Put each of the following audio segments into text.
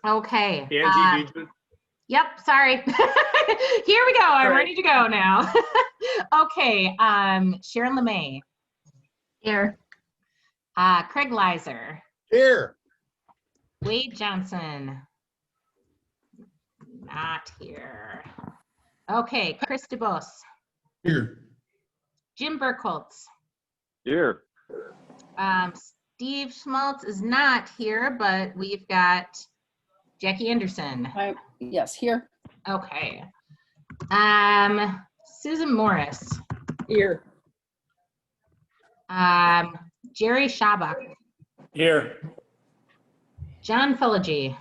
Okay. Angie, did you? Yep, sorry. Here we go. I'm Right. ready to go now. Okay, Sharon LeMay. Here. Craig Leiser. Here. Wade Johnson. Not here. Okay, Chris DeBose. Here. Jim Burkholz. Here. Steve Schmaltz is not here, but we've got Jackie Anderson. Yes, here. Okay. Susan Morris. Here. Jerry Shabak. Here. John Feligy.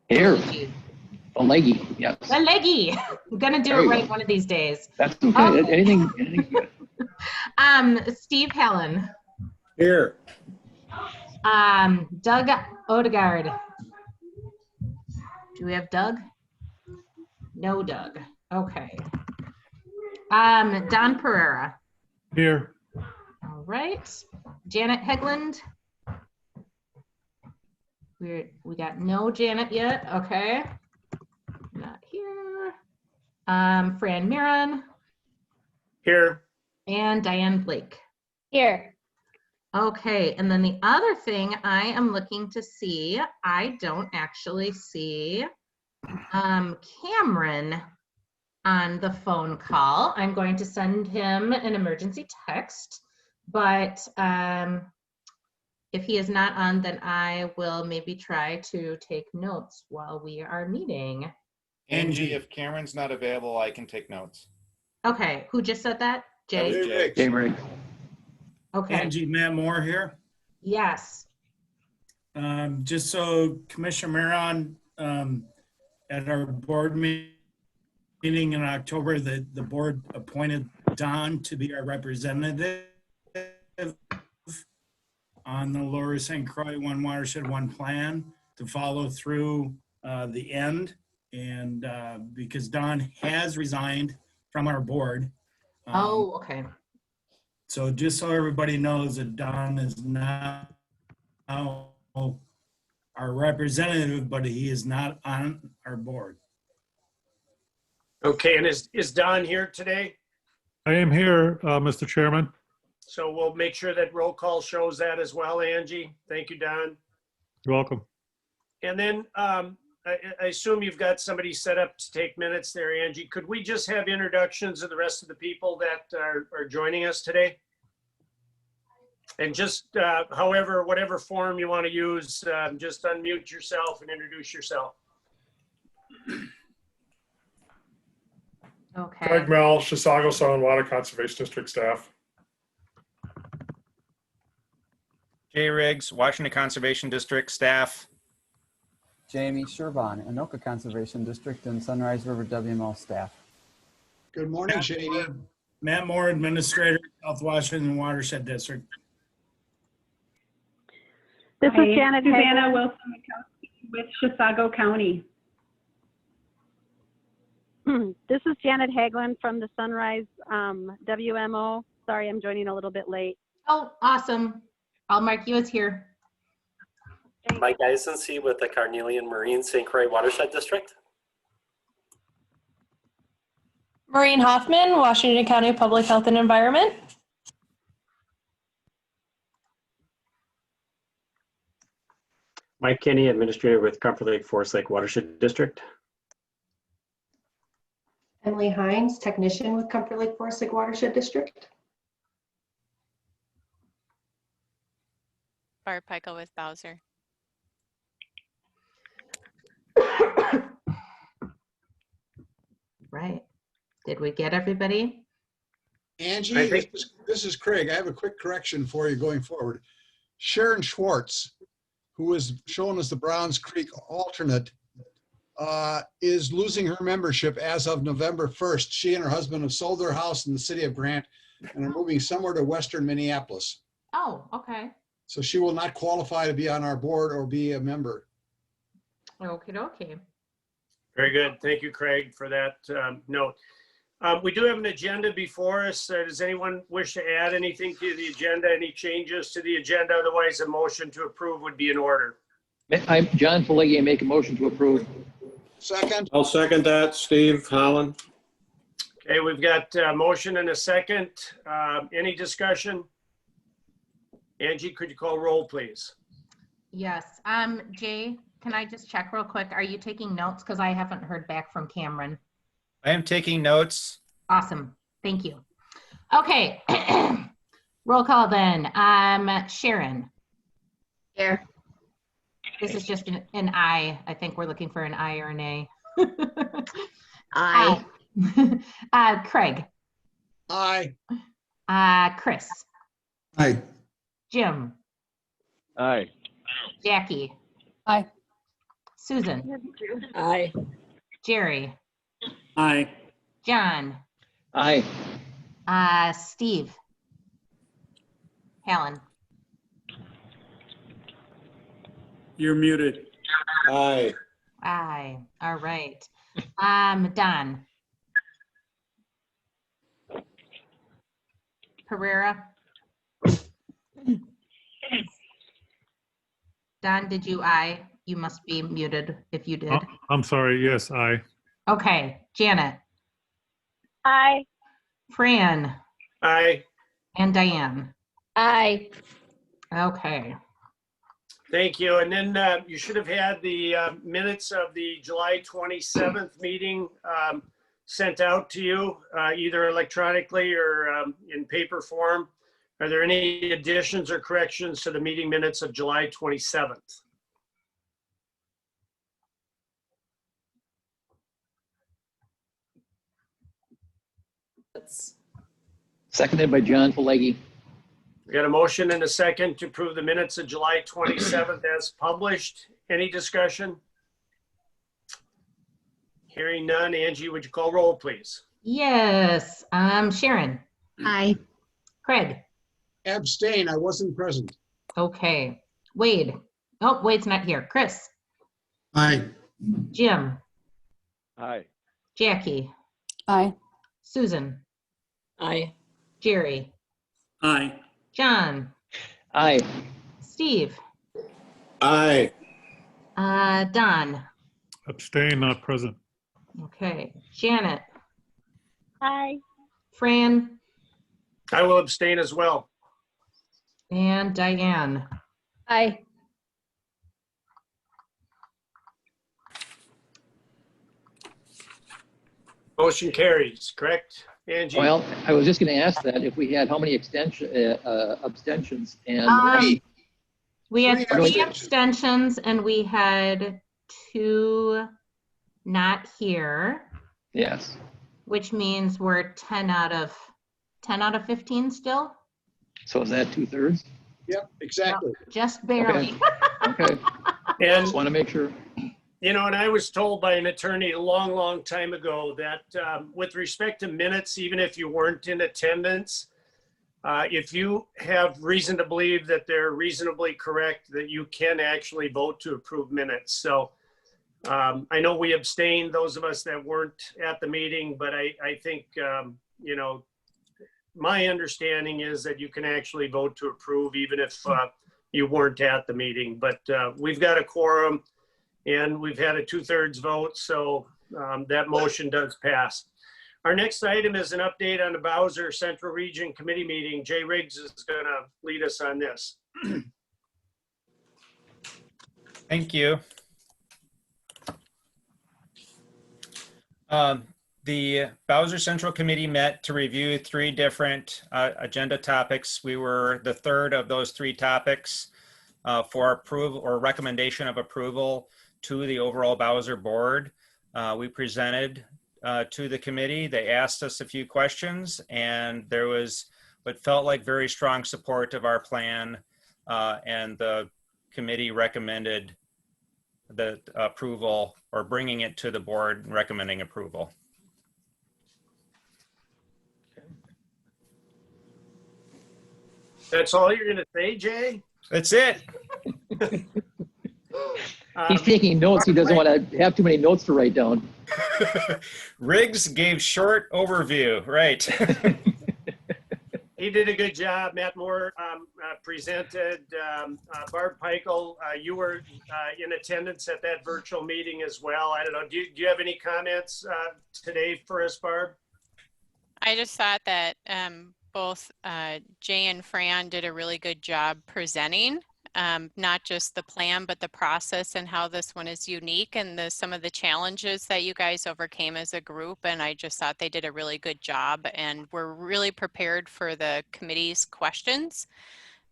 Here. Leggy, yes. Leggy. I'm gonna do There it you right go. one of these days. That's okay. Okay. Anything good. Steve Helen. Here. Doug Odegaard. Do we have Doug? No Doug. Okay. Don Pereira. Here. All right. Janet Hegland. We got no Janet yet. Okay. Not here. Fran Miron. Here. And Diane Blake. Here. Okay, and then the other thing I am looking to see, I don't actually see Cameron on the phone call. I'm going to send him an emergency text, but if he is not on, then I will maybe try to take notes while we are meeting. Angie, if Cameron's not available, I can take notes. Okay, who just said that? Jay? Jay Riggs. Okay, Angie, Matt Moore here. yes. Just so Commissioner Miron, at our board meeting in October, the board appointed Don to be our representative on the Lower St. Croix One Watershed One plan to follow through the end. And because Don has resigned from our board. Oh, okay. So just so everybody knows that Don is now our representative, but he is not on our board. Okay, and is Don here today? I am here, Mr. Chairman. So we'll make sure that roll call shows that as well, Angie. Thank you, Don. You're welcome. And then I assume you've got somebody set up to take minutes there, Angie. Could we just have introductions of the rest of the people that are joining us today? And just however, whatever form you want to use, just unmute yourself and introduce yourself. Okay. Craig Mell, Chisago Sound Water Conservation District staff. Jay Riggs, Washington Conservation District staff. Jamie Shervon, Anoka Conservation District and Sunrise River WML staff. Good morning, Shady. Matt Moore, Administrator, South Washington Watershed District. This Hi, is Janet Susanna Hager. Wilson McCoskey with Chisago County. This is Janet Haglund from the Sunrise WMO. Sorry, I'm joining a little bit late. Oh, awesome. I'll mark you as here. Mike Eisense with the Carnelian Marine St. Croix Watershed District. Maureen Hoffman, Washington County Public Health and Environment. Mike Kinney, Administrator with Comfort Lake Forest Lake Watershed District. Emily Hines, Technician with Comfort Lake Forest Lake Watershed District. Barb Peichel with Bowser. Right. Did we get everybody? Angie, this is Craig. I have a quick correction for you going forward. Sharon Schwartz, who is shown as the Browns Creek alternate, is losing her membership as of November 1st. She and her husband have sold their house in the city of Grant and are moving somewhere to western Minneapolis. Oh, okay. So she will not qualify to be on our board or be a member. Okay, okay. Very good. Thank you, Craig, for that note. We do have an agenda before us. Does anyone wish to add anything to the agenda, any changes to the agenda? Otherwise, a motion to approve would be in order. I'm John Pelleggi. I make a motion to approve. Second. I'll second that. Steve Holland. Okay, we've got a motion and a second. Any discussion? Angie, could you call roll, please? Yes. Jay, can I just check real quick? Are you taking notes? Because I haven't heard back from Cameron. I am taking notes. Awesome. Thank you. Okay. Roll call then. Sharon. Here. This is just an I. I think we're looking for an I or an A. Aye. Craig. Aye. Chris. Aye. Jim. Aye. Jackie. Aye. Susan. Aye. Jerry. Aye. John. Aye. Steve. Helen. You're muted. Aye. Aye. All right. Don. Pereira. Don, did you aye? You must be muted if you did. I'm sorry. Yes, aye. Okay. Janet. Aye. Fran. Aye. And Diane. Aye. Okay. Thank you. And then you should have had the minutes of the July 27th meeting sent out to you, either electronically or in paper form. Are there any additions or corrections to the meeting minutes of July 27th? Seconded by John Pelleggi. We got a motion and a second to approve the minutes of July 27th as published. Any discussion? Hearing none. Angie, would you call roll, please? Yes. Sharon. Aye. Craig. Abstain. I wasn't present. Okay. Wade. Oh, Wade's not here. Chris. Aye. Jim. Aye. Jackie. Aye. Susan. Aye. Jerry. Aye. John. Aye. Steve. Aye. Don. Abstain, not present. Okay. Janet. Aye. Fran. I will abstain as well. And Diane. Aye. Motion carries, correct, Angie? Well, I was just going to ask that if we had how many abstentions and We had Three 3 abstentions. abstentions and we had 2 not here, yes. which means we're 10 out of 15 still. So is that 2/3? Yep, exactly. Just barely. Okay. And, Just want to make sure. you know, and I was told by an attorney a long, long time ago that with respect to minutes, even if you weren't in attendance, if you have reason to believe that they're reasonably correct, that you can actually vote to approve minutes. So I know we abstained, those of us that weren't at the meeting, but I think, you know, my understanding is that you can actually vote to approve even if you weren't at the meeting. But we've got a quorum and we've had a 2/3 vote, so that motion does pass. Our next item is an update on the Bowser Central Region Committee meeting. Jay Riggs is going to lead us on this. Thank you. The Bowser Central Committee met to review 3 different agenda topics. We were the third of those 3 topics for approval or recommendation of approval to the overall Bowser board. We presented to the committee. They asked us a few questions and there was what felt like very strong support of our plan, and the committee recommended the approval or bringing it to the board and recommending approval. That's all you're going to say, Jay? That's it. He's taking notes. He doesn't want to have too many notes to write down. Riggs gave short overview, right? He did a good job. Matt Moore presented. Barb Peichel, you were in attendance at that virtual meeting as well. I don't know, do you have any comments today for us, Barb? I just thought that both Jay and Fran did a really good job presenting, not just the plan, but the process and how this one is unique and some of the challenges that you guys overcame as a group. And I just thought they did a really good job and we're really prepared for the committee's questions.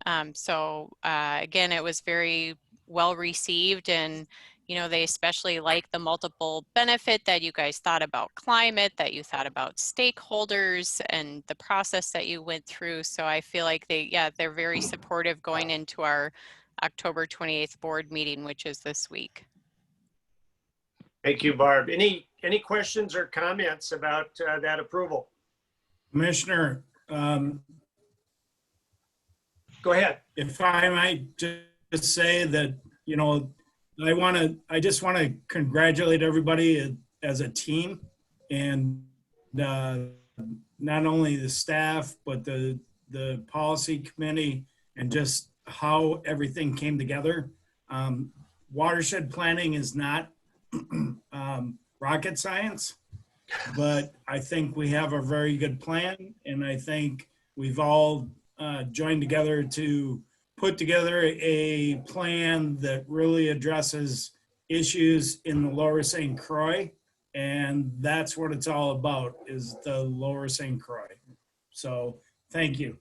Again, it was very well received, and you know, they especially like the multiple benefit that you guys thought about climate, that you thought about stakeholders and the process that you went through. So I feel like they're very supportive going into our October 28th board meeting, which is this week. Thank you, Barb. Any questions or comments about that approval? Commissioner, go ahead. If I might just say that, you know, I just want to congratulate everybody as a team, and not only the staff, but the policy committee, and just how everything came together. Watershed planning is not rocket science, but I think we have a very good plan, and I think we've all joined together to put together a plan that really addresses issues in the Lower St. Croix, and that's what it's all about, is the Lower St. Croix. So thank you.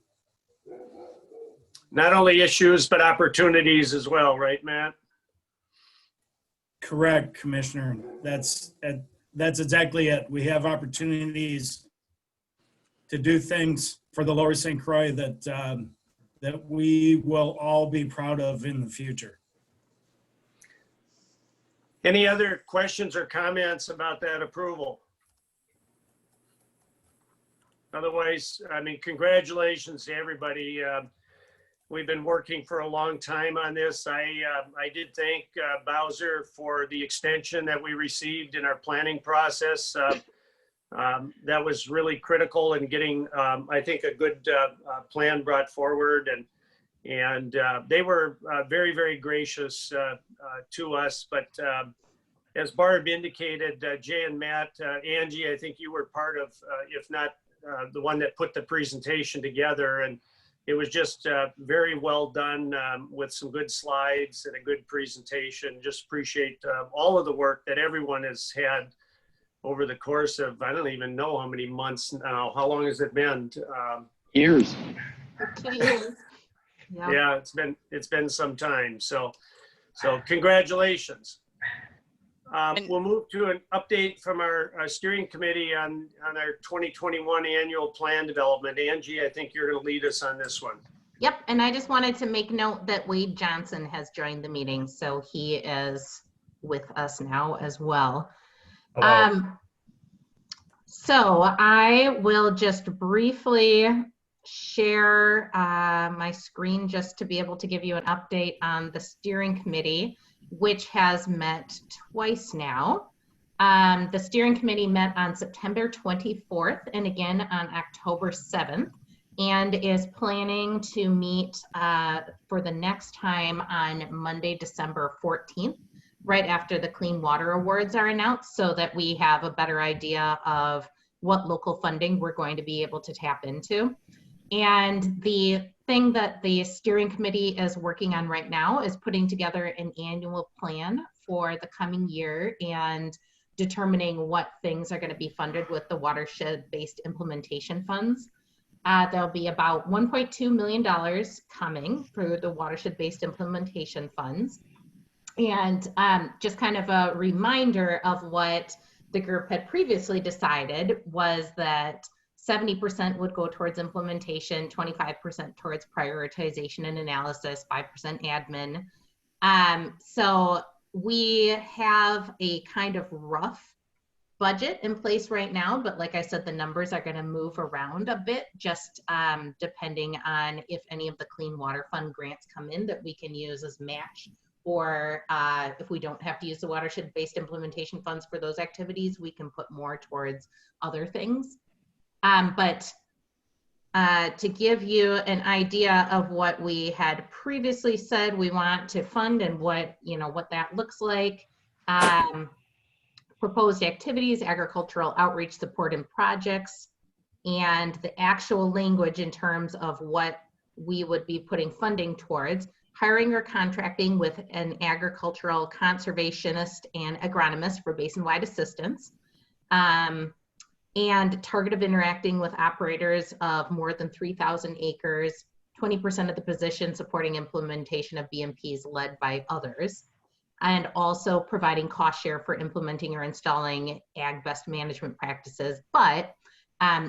Not only issues, but opportunities as well, right, Matt? Correct, Commissioner. That's exactly it. We have opportunities to do things for the Lower St. Croix that we will all be proud of in the future. Any other questions or comments about that approval? Otherwise, I mean, congratulations to everybody. We've been working for a long time on this. I did thank Bowser for the extension that we received in our planning process. That was really critical in getting, I think, a good plan brought forward, and they were very, very gracious to us. But as Barb indicated, Jay and Matt, Angie, I think you were part of, if not the one that put the presentation together, and it was just very well done with some good slides and a good presentation. Just appreciate all of the work that everyone has had over the course of, I don't even know how many months now. How long has it been? Years. 2 years. Yeah, it's been some time. So congratulations. We'll move to an update from our steering committee on our 2021 annual plan development. Angie, I think you're going to lead us on this one. Yep, and I just wanted to make note that Wade Johnson has joined the meeting, so he is with us now as well. So I will just briefly share my screen just to be able to give you an update on the steering committee, which has met twice now. The steering committee met on September 24th and again on October 7th, and is planning to meet for the next time on Monday, December 14th. Right after the Clean Water Awards are announced, so that we have a better idea of what local funding we're going to be able to tap into. And the thing that the steering committee is working on right now is putting together an annual plan for the coming year and determining what things are going to be funded with the watershed-based implementation funds. There'll be about $1.2 million coming through the watershed-based implementation funds. And just kind of a reminder of what the group had previously decided was that 70% would go towards implementation, 25% towards prioritization and analysis, 5% admin. So we have a kind of rough budget in place right now, but like I said, the numbers are going to move around a bit, just depending on if any of the Clean Water Fund grants come in that we can use as match, or if we don't have to use the watershed-based implementation funds for those activities, we can put more towards other things. But to give you an idea of what we had previously said we want to fund and what that looks like. Proposed activities, agricultural outreach support and projects, and the actual language in terms of what we would be putting funding towards. Hiring or contracting with an agricultural conservationist and agronomist for basin-wide assistance. And target of interacting with operators of more than 3,000 acres, 20% of the position supporting implementation of BMPs led by others, and also providing cost share for implementing or installing ag best management practices. But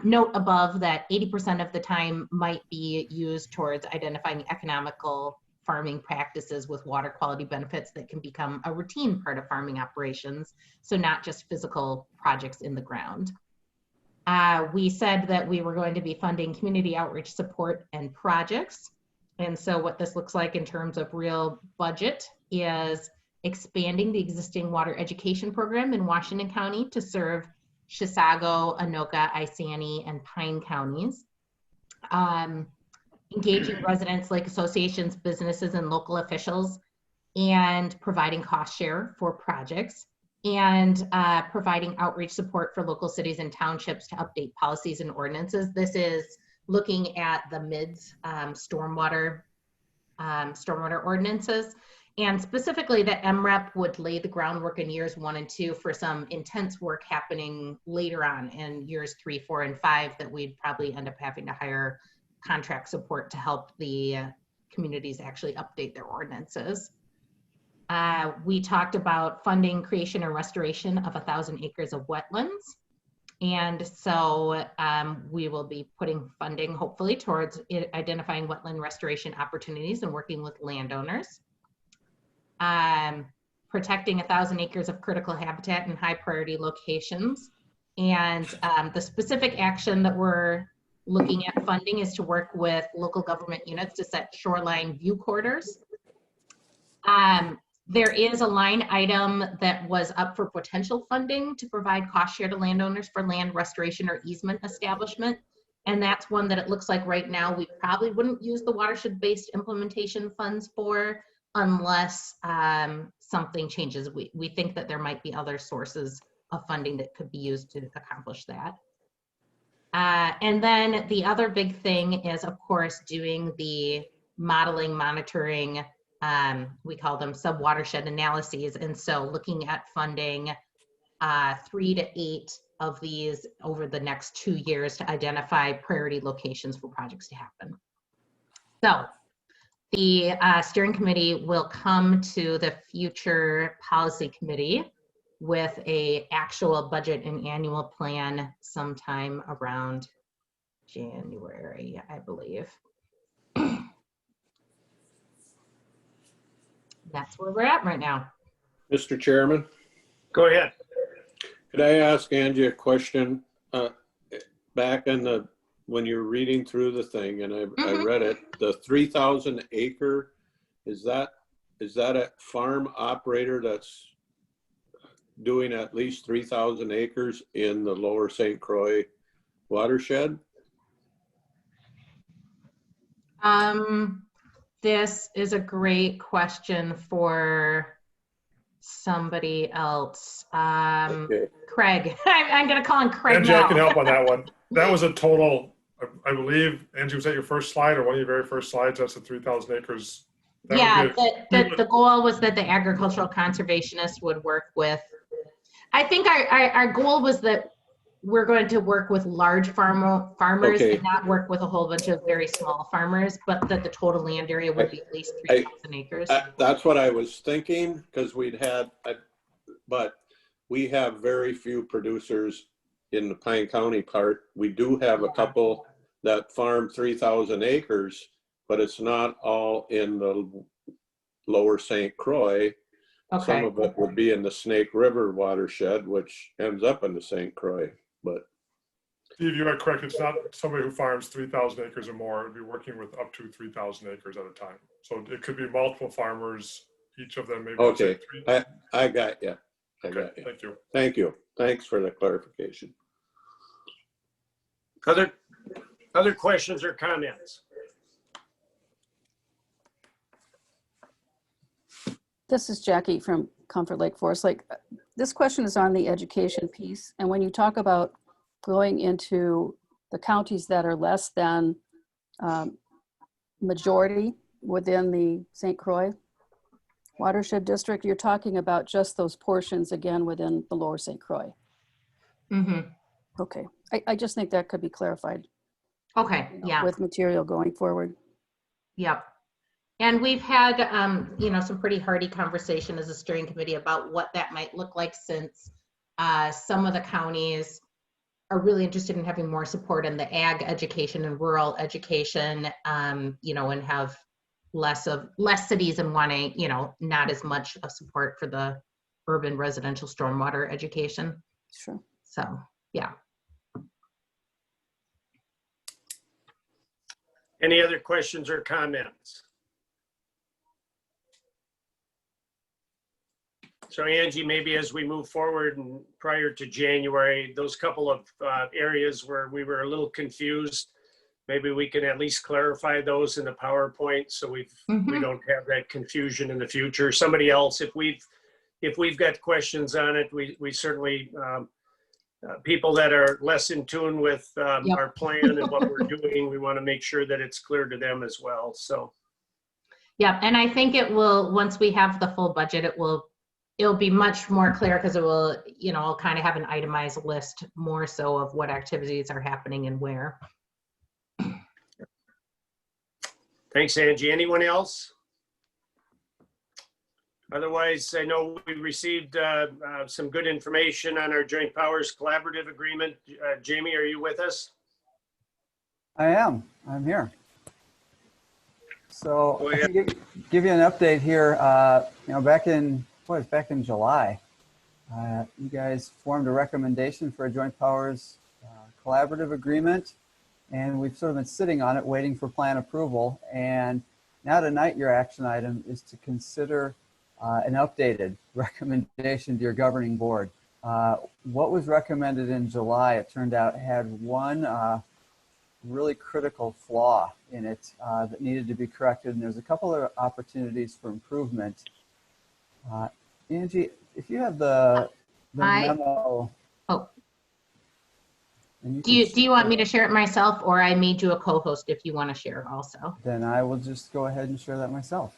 note above that 80% of the time might be used towards identifying economical farming practices with water quality benefits that can become a routine part of farming operations, so not just physical projects in the ground. We said that we were going to be funding community outreach support and projects. And so what this looks like in terms of real budget is expanding the existing water education program in Washington County to serve Chisago, Anoka, Isani, and Pine counties. Engaging residents, lake associations, businesses, and local officials, and providing cost share for projects, and providing outreach support for local cities and townships to update policies and ordinances. This is looking at the MIDS stormwater ordinances, and specifically that MREP would lay the groundwork in years 1 and 2 for some intense work happening later on in years 3, 4, and 5 that we'd probably end up having to hire contract support to help the communities actually update their ordinances. We talked about funding creation or restoration of 1,000 acres of wetlands. And so we will be putting funding hopefully towards identifying wetland restoration opportunities and working with landowners. Protecting 1,000 acres of critical habitat in high priority locations. And the specific action that we're looking at funding is to work with local government units to set shoreline view corridors. There is a line item that was up for potential funding to provide cost share to landowners for land restoration or easement establishment. And that's one that it looks like right now we probably wouldn't use the watershed-based implementation funds for unless something changes. We think that there might be other sources of funding that could be used to accomplish that. And then the other big thing is, of course, doing the modeling, monitoring, we call them sub-watershed analyses. And so looking at funding 3 to 8 of these over the next 2 years to identify priority locations for projects to happen. So the steering committee will come to the future policy committee with a actual budget and annual plan sometime around January, I believe. That's where we're at right now. Mr. Chairman, Go ahead. could I ask Angie a question? Back in the, when you're reading through the thing, and I read it, the 3,000 acre, is that a farm operator that's doing at least 3,000 acres in the lower St. Croix watershed? This is a great question for somebody else. Okay. Craig. I'm going to call him Craig Angie, now. I can help on that one. That was a total, I believe, Angie, was that your first slide or one of your very first slides? That's the 3,000 acres. That Yeah, the goal was that the agricultural conservationists would work with, I think our goal was that we're going to work with large farmers Okay. and not work with a whole bunch of very small farmers, but that the total land area would be at least 3,000 acres. That's what I was thinking, because but we have very few producers in the Pine County part. We do have a couple that farm 3,000 acres, but it's not all in the lower St. Croix. Okay. Some of it would be in the Snake River watershed, which ends up in the St. Croix. But Steve, you are correct. It's not somebody who farms 3,000 acres or more. It'd be working with up to 3,000 acres at a time. So it could be multiple farmers, each of them maybe. okay, I got you. Okay, thank you. Thank you. Thanks for the clarification. Other Other questions or comments? This is Jackie from Comfort Lake Forest Lake. This question is on the education piece. And when you talk about going into the counties that are less than majority within the St. Croix watershed district, you're talking about just those portions again within the lower St. Croix. Mm-hmm. Okay, I just think that could be clarified. Okay, yeah. With material going forward. Yep. And we've had, some pretty hearty conversation as a steering committee about what that might look like, since some of the counties are really interested in having more support in the ag education and rural education, and have less cities and wanting, not as much of support for the urban residential stormwater education. Sure. So, yeah. Any other questions or comments? So Angie, maybe as we move forward and prior to January, those couple of areas where we were a little confused, maybe we can at least clarify those in the PowerPoint so we don't have that confusion in the future. Somebody else, if we've got questions on it, we certainly, people that are less in tune with our plan and what we're doing, we want to make sure that it's clear to them as well. So. Yeah, and I think it will, once we have the full budget, it'll be much more clear, because it will, I'll kind of have an itemized list more so of what activities are happening and where. Thanks, Angie. Anyone else? Otherwise, I know we received some good information on our Joint Powers Collaborative Agreement. Jamie, are you with us? I am. I'm here. So I can give you an update here. Back in July, you guys formed a recommendation for a Joint Powers Collaborative Agreement, and we've sort of been sitting on it, waiting for plan approval. And now tonight, your action item is to consider an updated recommendation to your governing board. What was recommended in July, it turned out, had one really critical flaw in it that needed to be corrected, and there's a couple of opportunities for improvement. Angie, if you have the memo. Oh. Do you want me to share it myself, or I made you a co-host if you want to share also? Then I will just go ahead and share that myself.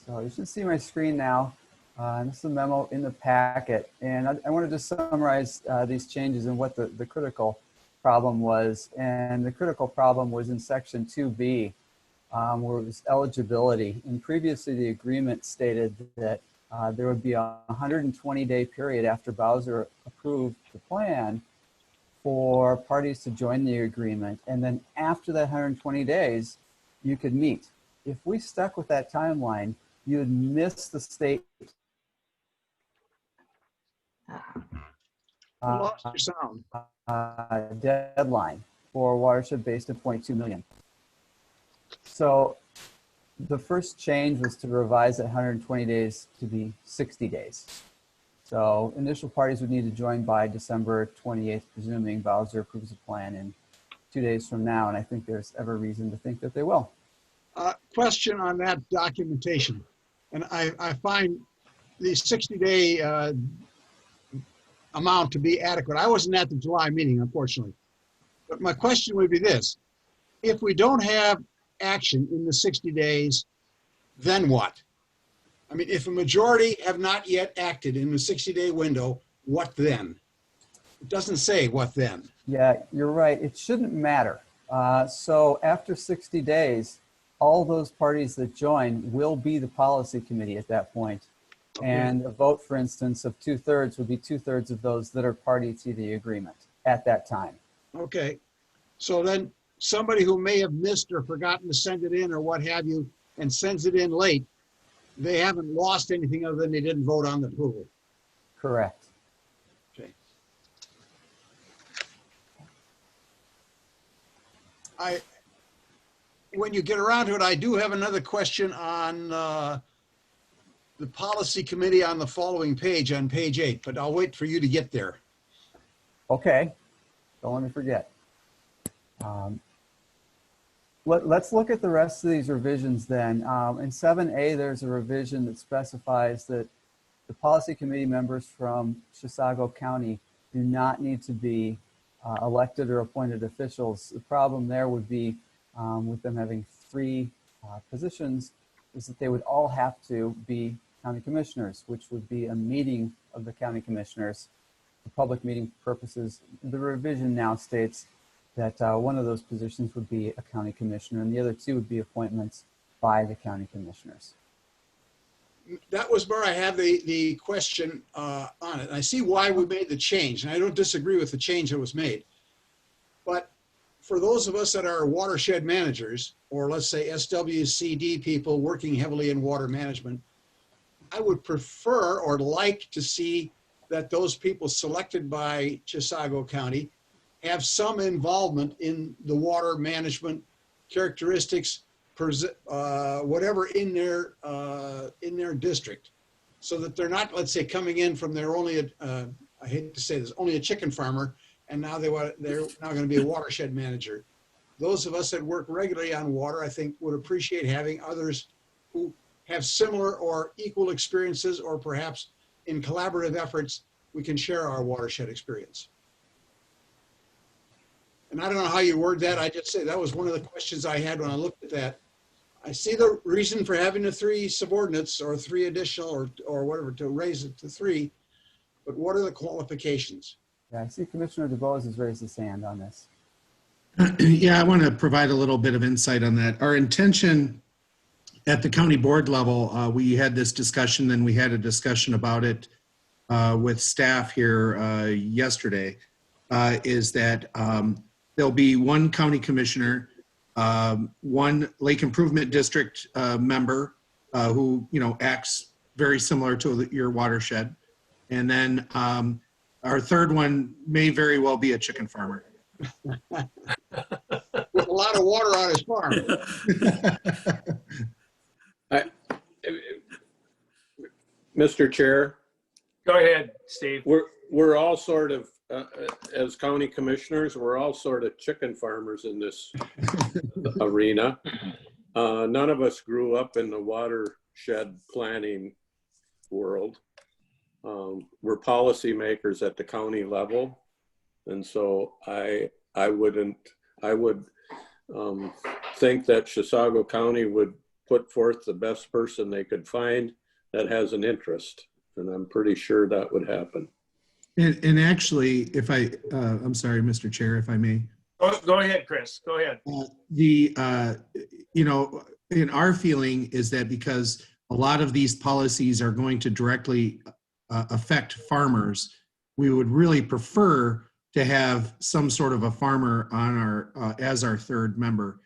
So you should see my screen now. This is the memo in the packet, and I wanted to summarize these changes and what the critical problem was. And the critical problem was in section 2B, where it was eligibility. And previously the agreement stated that there would be a 120-day period after Bowser approved the plan for parties to join the agreement. And then after that 120 days, you could meet. If we stuck with that timeline, you would miss the state lost your sound. Deadline for watershed based at 0.2 million. So the first change was to revise that 120 days to be 60 days. So initial parties would need to join by December 28th, presuming Bowser approves the plan in 2 days from now. And I think there's every reason to think that they will. Question on that documentation. And I find the 60-day amount to be adequate. I wasn't at the July meeting, unfortunately. But my question would be this. If we don't have action in the 60 days, then what? I mean, if a majority have not yet acted in the 60-day window, what then? It doesn't say what then. Yeah, you're right. It shouldn't matter. So after 60 days, all those parties that join will be the policy committee at that point. Okay. And a vote, for instance, of 2/3 would be 2/3 of those that are party to the agreement at that time. Okay. So then somebody who may have missed or forgotten to send it in or what have you and sends it in late, they haven't lost anything other than they didn't vote on the approval. Correct. Okay. When you get around to it, I do have another question on the policy committee on the following page, on page 8, but I'll wait for you to get there. Okay. Don't let me forget. Let's look at the rest of these revisions then. In 7A, there's a revision that specifies that the policy committee members from Chisago County do not need to be elected or appointed officials. The problem there would be with them having 3 positions is that they would all have to be county commissioners, which would be a meeting of the county commissioners for public meeting purposes. The revision now states that one of those positions would be a county commissioner and the other 2 would be appointments by the county commissioners. That was where I have the question on it. I see why we made the change, and I don't disagree with the change that was made. But for those of us that are watershed managers, or let's say SWCD people working heavily in water management, I would prefer or like to see that those people selected by Chisago County have some involvement in the water management characteristics, whatever in their district, so that they're not, let's say, coming in from their only, I hate to say this, only a chicken farmer, and now they're now going to be a watershed manager. Those of us that work regularly on water, I think, would appreciate having others who have similar or equal experiences, or perhaps in collaborative efforts, we can share our watershed experience. And I don't know how you word that. I just say that was one of the questions I had when I looked at that. I see the reason for having the 3 subordinates or 3 additional or whatever to raise it to 3, but what are the qualifications? Yeah, I see Commissioner DeBose has raised his hand on this. Yeah, I want to provide a little bit of insight on that. Our intention at the county board level, we had this discussion, then we had a discussion about it with staff here yesterday, is that there'll be 1 county commissioner, 1 lake improvement district member who, you know, acts very similar to your watershed. And then our 3rd one may very well be a chicken farmer. With a lot of water on his farm. Mr. Chair. Go ahead, Steve. We're all sort of, as county commissioners, we're all sort of chicken farmers in this arena. None of us grew up in the watershed planning world. We're policymakers at the county level. And so I would think that Chisago County would put forth the best person they could find that has an interest. And I'm pretty sure that would happen. And actually, if I'm sorry, Mr. Chair, if I may. Go ahead, Chris. Go ahead. You know, in our feeling is that because a lot of these policies are going to directly affect farmers, we would really prefer to have some sort of a farmer on our as our 3rd member.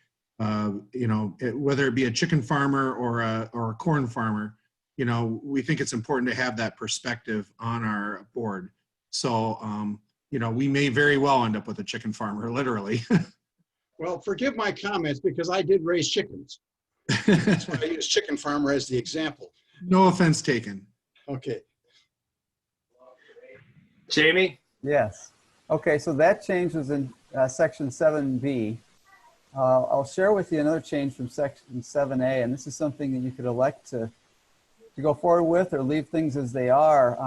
You know, whether it be a chicken farmer or a corn farmer, you know, we think it's important to have that perspective on our board. So, you know, we may very well end up with a chicken farmer, literally. Well, forgive my comments because I did raise chickens. That's why I use chicken farmer as the example. No offense taken. Okay. Jamie? Yes. Okay, so that change was in section 7B. I'll share with you another change from section 7A, and this is something that you could elect to go forward with or leave things as they are.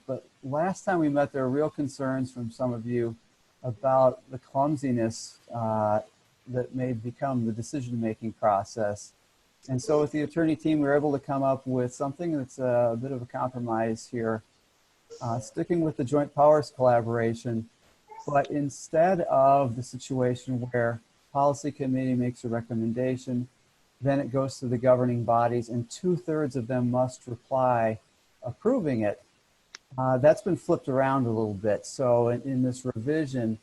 But last time we met, there were real concerns from some of you about the clumsiness that may become the decision-making process. And so with the attorney team, we were able to come up with something that's a bit of a compromise here, sticking with the joint powers collaboration. But instead of the situation where policy committee makes a recommendation, then it goes to the governing bodies and 2/3 of them must reply approving it. That's been flipped around a little bit. So in this revision,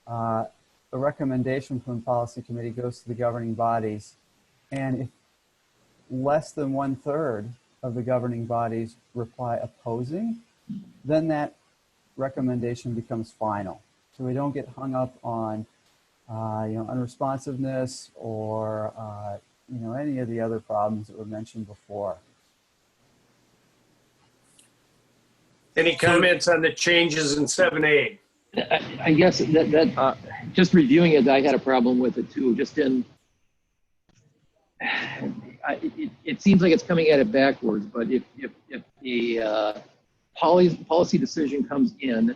a recommendation from policy committee goes to the governing bodies. And if less than 1/3 of the governing bodies reply opposing, then that recommendation becomes final. So we don't get hung up on unresponsiveness or any of the other problems that were mentioned before. Any comments on the changes in 7A? I guess that just reviewing it, I had a problem with it too. Just in, it seems like it's coming at it backwards. But if a policy decision comes in,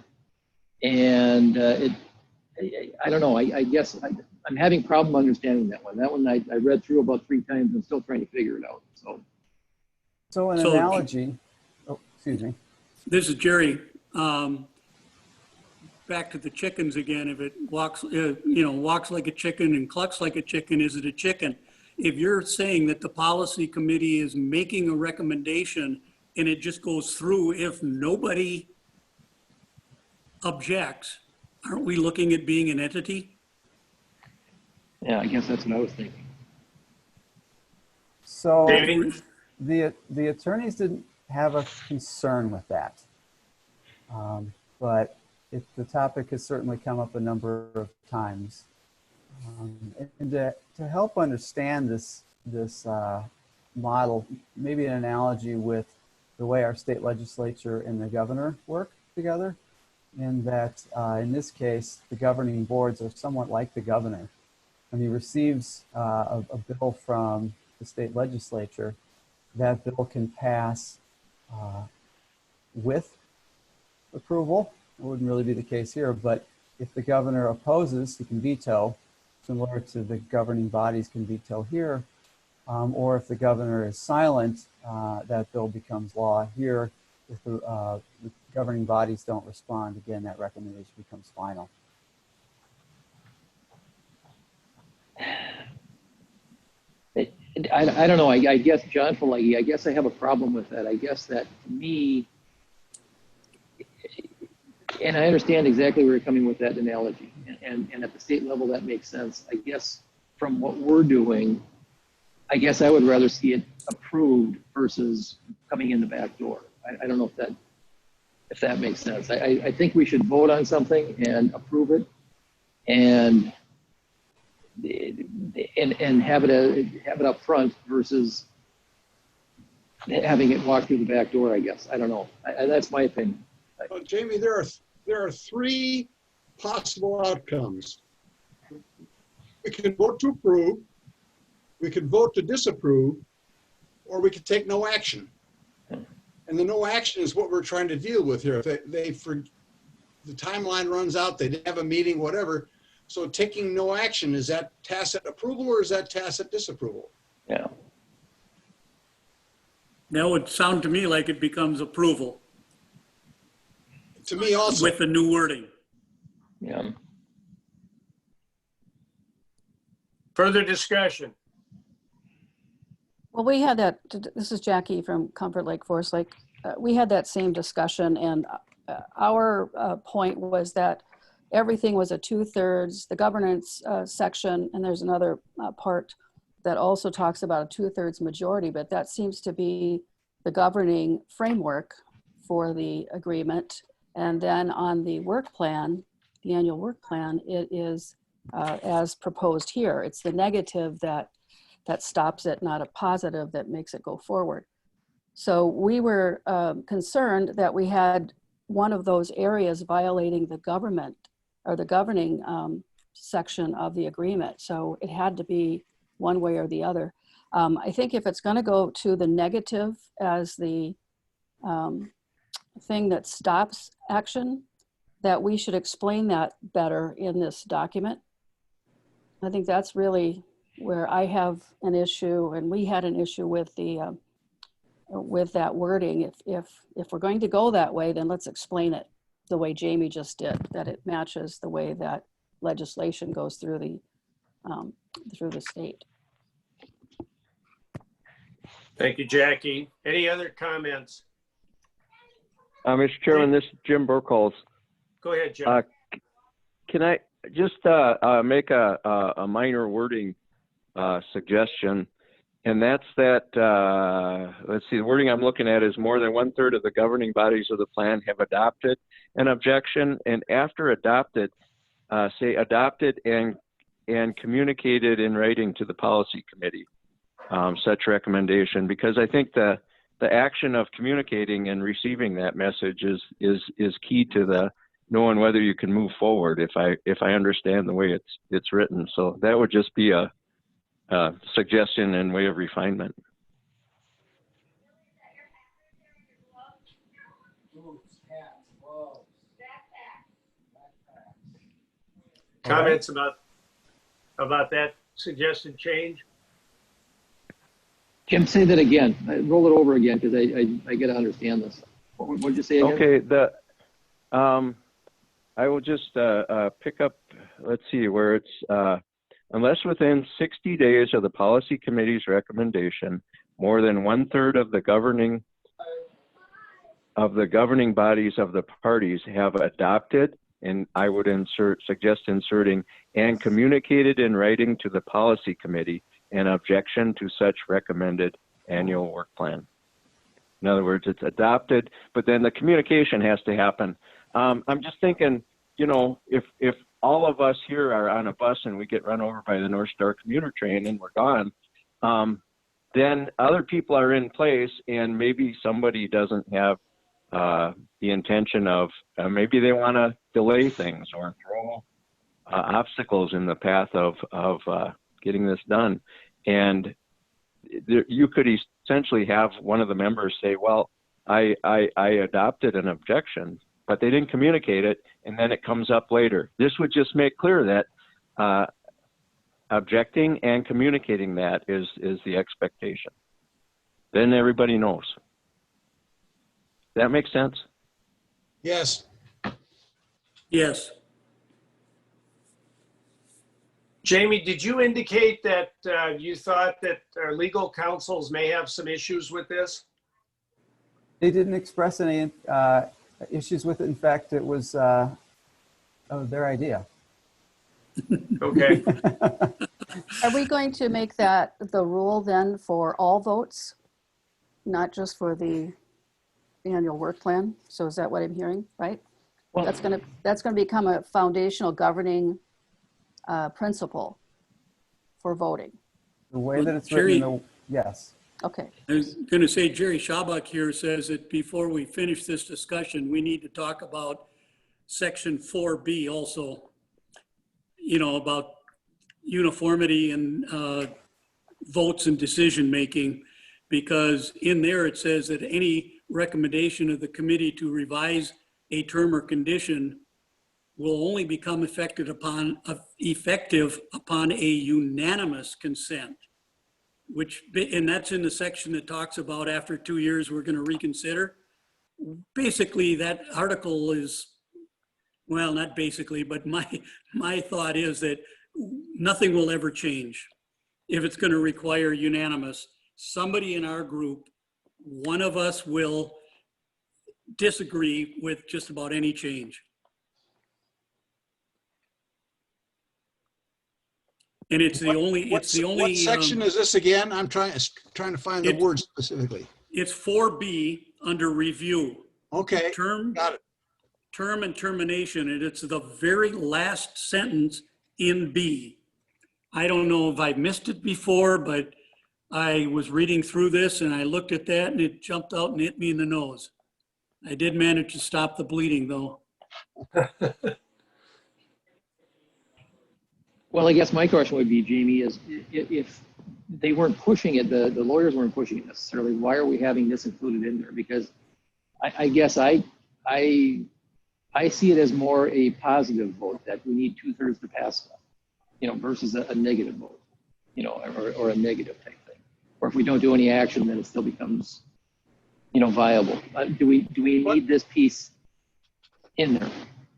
and I don't know. I guess I'm having problem understanding that one. That one I read through about 3 times and still trying to figure it out. So an analogy. Oh, excuse me. This is Jerry. Back to the chickens again. If it walks, walks like a chicken and clucks like a chicken, is it a chicken? If you're saying that the policy committee is making a recommendation and it just goes through, if nobody objects, aren't we looking at being an entity? Yeah, I guess that's what I was thinking. So the attorneys didn't have a concern with that, but the topic has certainly come up a number of times. And to help understand this model, maybe an analogy with the way our state legislature and the governor work together, in that in this case, the governing boards are somewhat like the governor. When he receives a bill from the state legislature, that bill can pass with approval. It wouldn't really be the case here, but if the governor opposes, he can veto, similar to the governing bodies can veto here. Or if the governor is silent, that bill becomes law here. If the governing bodies don't respond, again, that recommendation becomes final. I don't know. I guess, John Falagi, I guess I have a problem with that. I guess that to me, and I understand exactly where you're coming with that analogy. And at the state level, that makes sense. I guess from what we're doing, I guess I would rather see it approved versus coming in the back door. I don't know if that makes sense. I think we should vote on something and approve it and have it up front versus having it walk through the back door, I guess. I don't know. That's my opinion. Well, Jamie, there are 3 possible outcomes. We can vote to approve, we can vote to disapprove, or we could take no action. And the no action is what we're trying to deal with here. If the timeline runs out, they didn't have a meeting, whatever. So taking no action, is that tacit approval or is that tacit disapproval? Yeah. That would sound to me like it becomes approval. To me also. With the new wording. Yeah. Further discussion. Well, we had that, this is Jackie from Comfort Lake Forest Lake. We had that same discussion, and our point was that everything was a 2/3, the governance section, and there's another part that also talks about a 2/3 majority, but that seems to be the governing framework for the agreement. And then on the work plan, the annual work plan, it is as proposed here. It's the negative that stops it, not a positive that makes it go forward. So we were concerned that we had one of those areas violating the government or the governing section of the agreement. So it had to be one way or the other. I think if it's going to go to the negative as the thing that stops action, that we should explain that better in this document. I think that's really where I have an issue, and we had an issue with the with that wording. If we're going to go that way, then let's explain it the way Jamie just did, that it matches the way that legislation goes through the state. Thank you, Jackie. Any other comments? Mr. Chairman, this is Jim Burkholz. Go ahead, Jim. Can I just make a minor wording suggestion? And that's that, let's see, the wording I'm looking at is more than 1/3 of the governing bodies of the plan have adopted an objection. And after adopted, say adopted and communicated in writing to the policy committee such recommendation, because I think the action of communicating and receiving that message is key to knowing whether you can move forward if I understand the way it's written. So that would just be a suggestion and way of refinement. Comments about that suggested change? Jim, say that again. Roll it over again because I got to understand this. What did you say again? Okay, I will just pick up, let's see, where it's, unless within 60 days of the policy committee's recommendation, more than 1/3 of the governing bodies of the parties have adopted, and I would suggest inserting, and communicated in writing to the policy committee an objection to such recommended annual work plan. In other words, it's adopted, but then the communication has to happen. I'm just thinking, you know, if all of us here are on a bus and we get run over by the North Star commuter train and we're gone, then other people are in place and maybe somebody doesn't have the intention of, maybe they want to delay things or throw obstacles in the path of getting this done. And you could essentially have one of the members say, well, I adopted an objection, but they didn't communicate it, and then it comes up later. This would just make clear that objecting and communicating that is the expectation. Then everybody knows. That makes sense? Yes. Yes. Jamie, did you indicate that you thought that our legal counsels may have some issues with this? They didn't express any issues with it. In fact, it was their idea. Okay. Are we going to make that the rule then for all votes, not just for the annual work plan? So is that what I'm hearing, right? Well, that's going to become a foundational governing principle for voting. The way that it's written, yes. Okay. I was going to say, Jerry Schabach here says that before we finish this discussion, we need to talk about section 4B also, you know, about uniformity and votes and decision making, because in there it says that any recommendation of the committee to revise a term or condition will only become effective upon a unanimous consent, and that's in the section that talks about after 2 years, we're going to reconsider. Basically, that article is, well, not basically, but my thought is that nothing will ever change if it's going to require unanimous. Somebody in our group, one of us will disagree with just about any change. And it's the only. What section is this again? I'm trying to find the word specifically. It's 4B under review. Okay. Got it. Term and termination, and it's the very last sentence in B. I don't know if I missed it before, but I was reading through this and I looked at that and it jumped out and hit me in the nose. I did manage to stop the bleeding though. Well, I guess my question would be, Jamie, is if they weren't pushing it, the lawyers weren't pushing it necessarily, why are we having this included in there? Because I guess I see it as more a positive vote, that we need 2/3 to pass stuff, you know, versus a negative vote, you know, or a negative type thing. Or if we don't do any action, then it still becomes, you know, viable. Do we need this piece in there?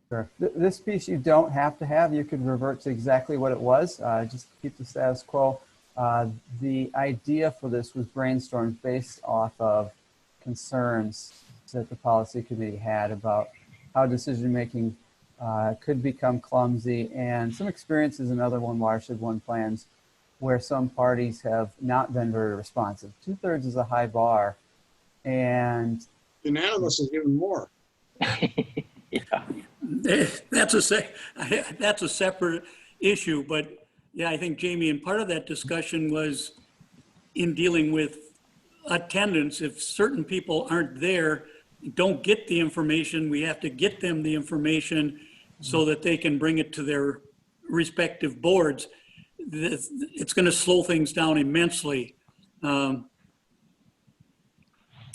Sure. This piece you don't have to have. You could revert to exactly what it was. Just keep the status quo. The idea for this was brainstormed based off of concerns that the policy committee had about how decision-making could become clumsy, and some experiences in other watershed one plans where some parties have not been very responsive. 2/3 is a high bar, and unanimous is even more. Yeah. That's a separate issue, but yeah, I think Jamie, and part of that discussion was in dealing with attendance. If certain people aren't there, don't get the information. We have to get them the information so that they can bring it to their respective boards. It's going to slow things down immensely.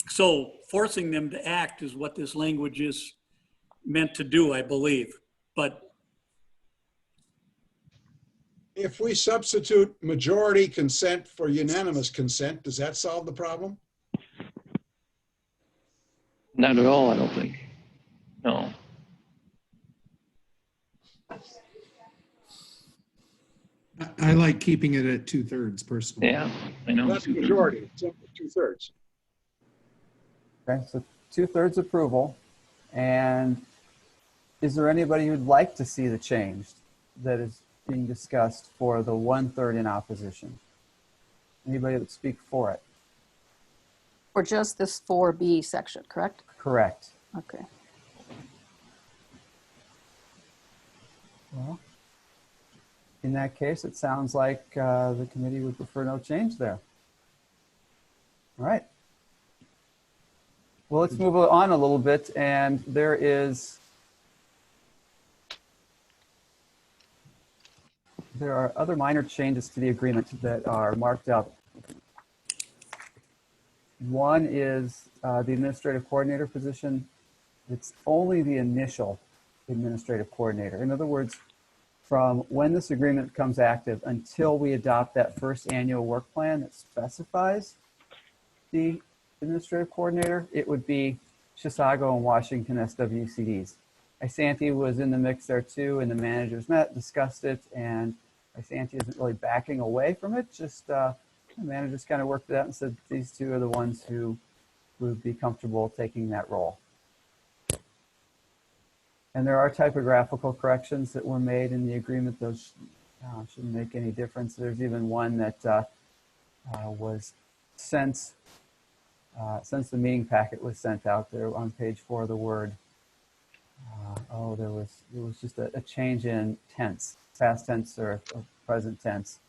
So forcing them to act is what this language is meant to do, I believe. But if we substitute majority consent for unanimous consent, does that solve the problem? Not at all, I don't think. No. I like keeping it at 2/3 personally. Yeah, I know. That's majority, 2/3. Okay, so 2/3 approval. And is there anybody who'd like to see the change that is being discussed for the 1/3 in opposition? Anybody that would speak for it? For just this 4B section, correct? Correct. Okay. Well, in that case, it sounds like the committee would prefer no change there. All right. Well, let's move on a little bit. And there are other minor changes to the agreement that are marked up. One is the administrative coordinator position. It's only the initial administrative coordinator. In other words, from when this agreement becomes active until we adopt that first annual work plan that specifies the administrative coordinator, it would be Chisago and Washington SWCDs. Isanti was in the mix there too, and the managers met, discussed it, and Isanti isn't really backing away from it. Just the managers kind of worked it out and said these two are the ones who would be comfortable taking that role. And there are typographical corrections that were made in the agreement. Those shouldn't make any difference. There's even one that was since the meeting packet was sent out there on page 4 of the Word. There was just a change in tense, past tense or present tense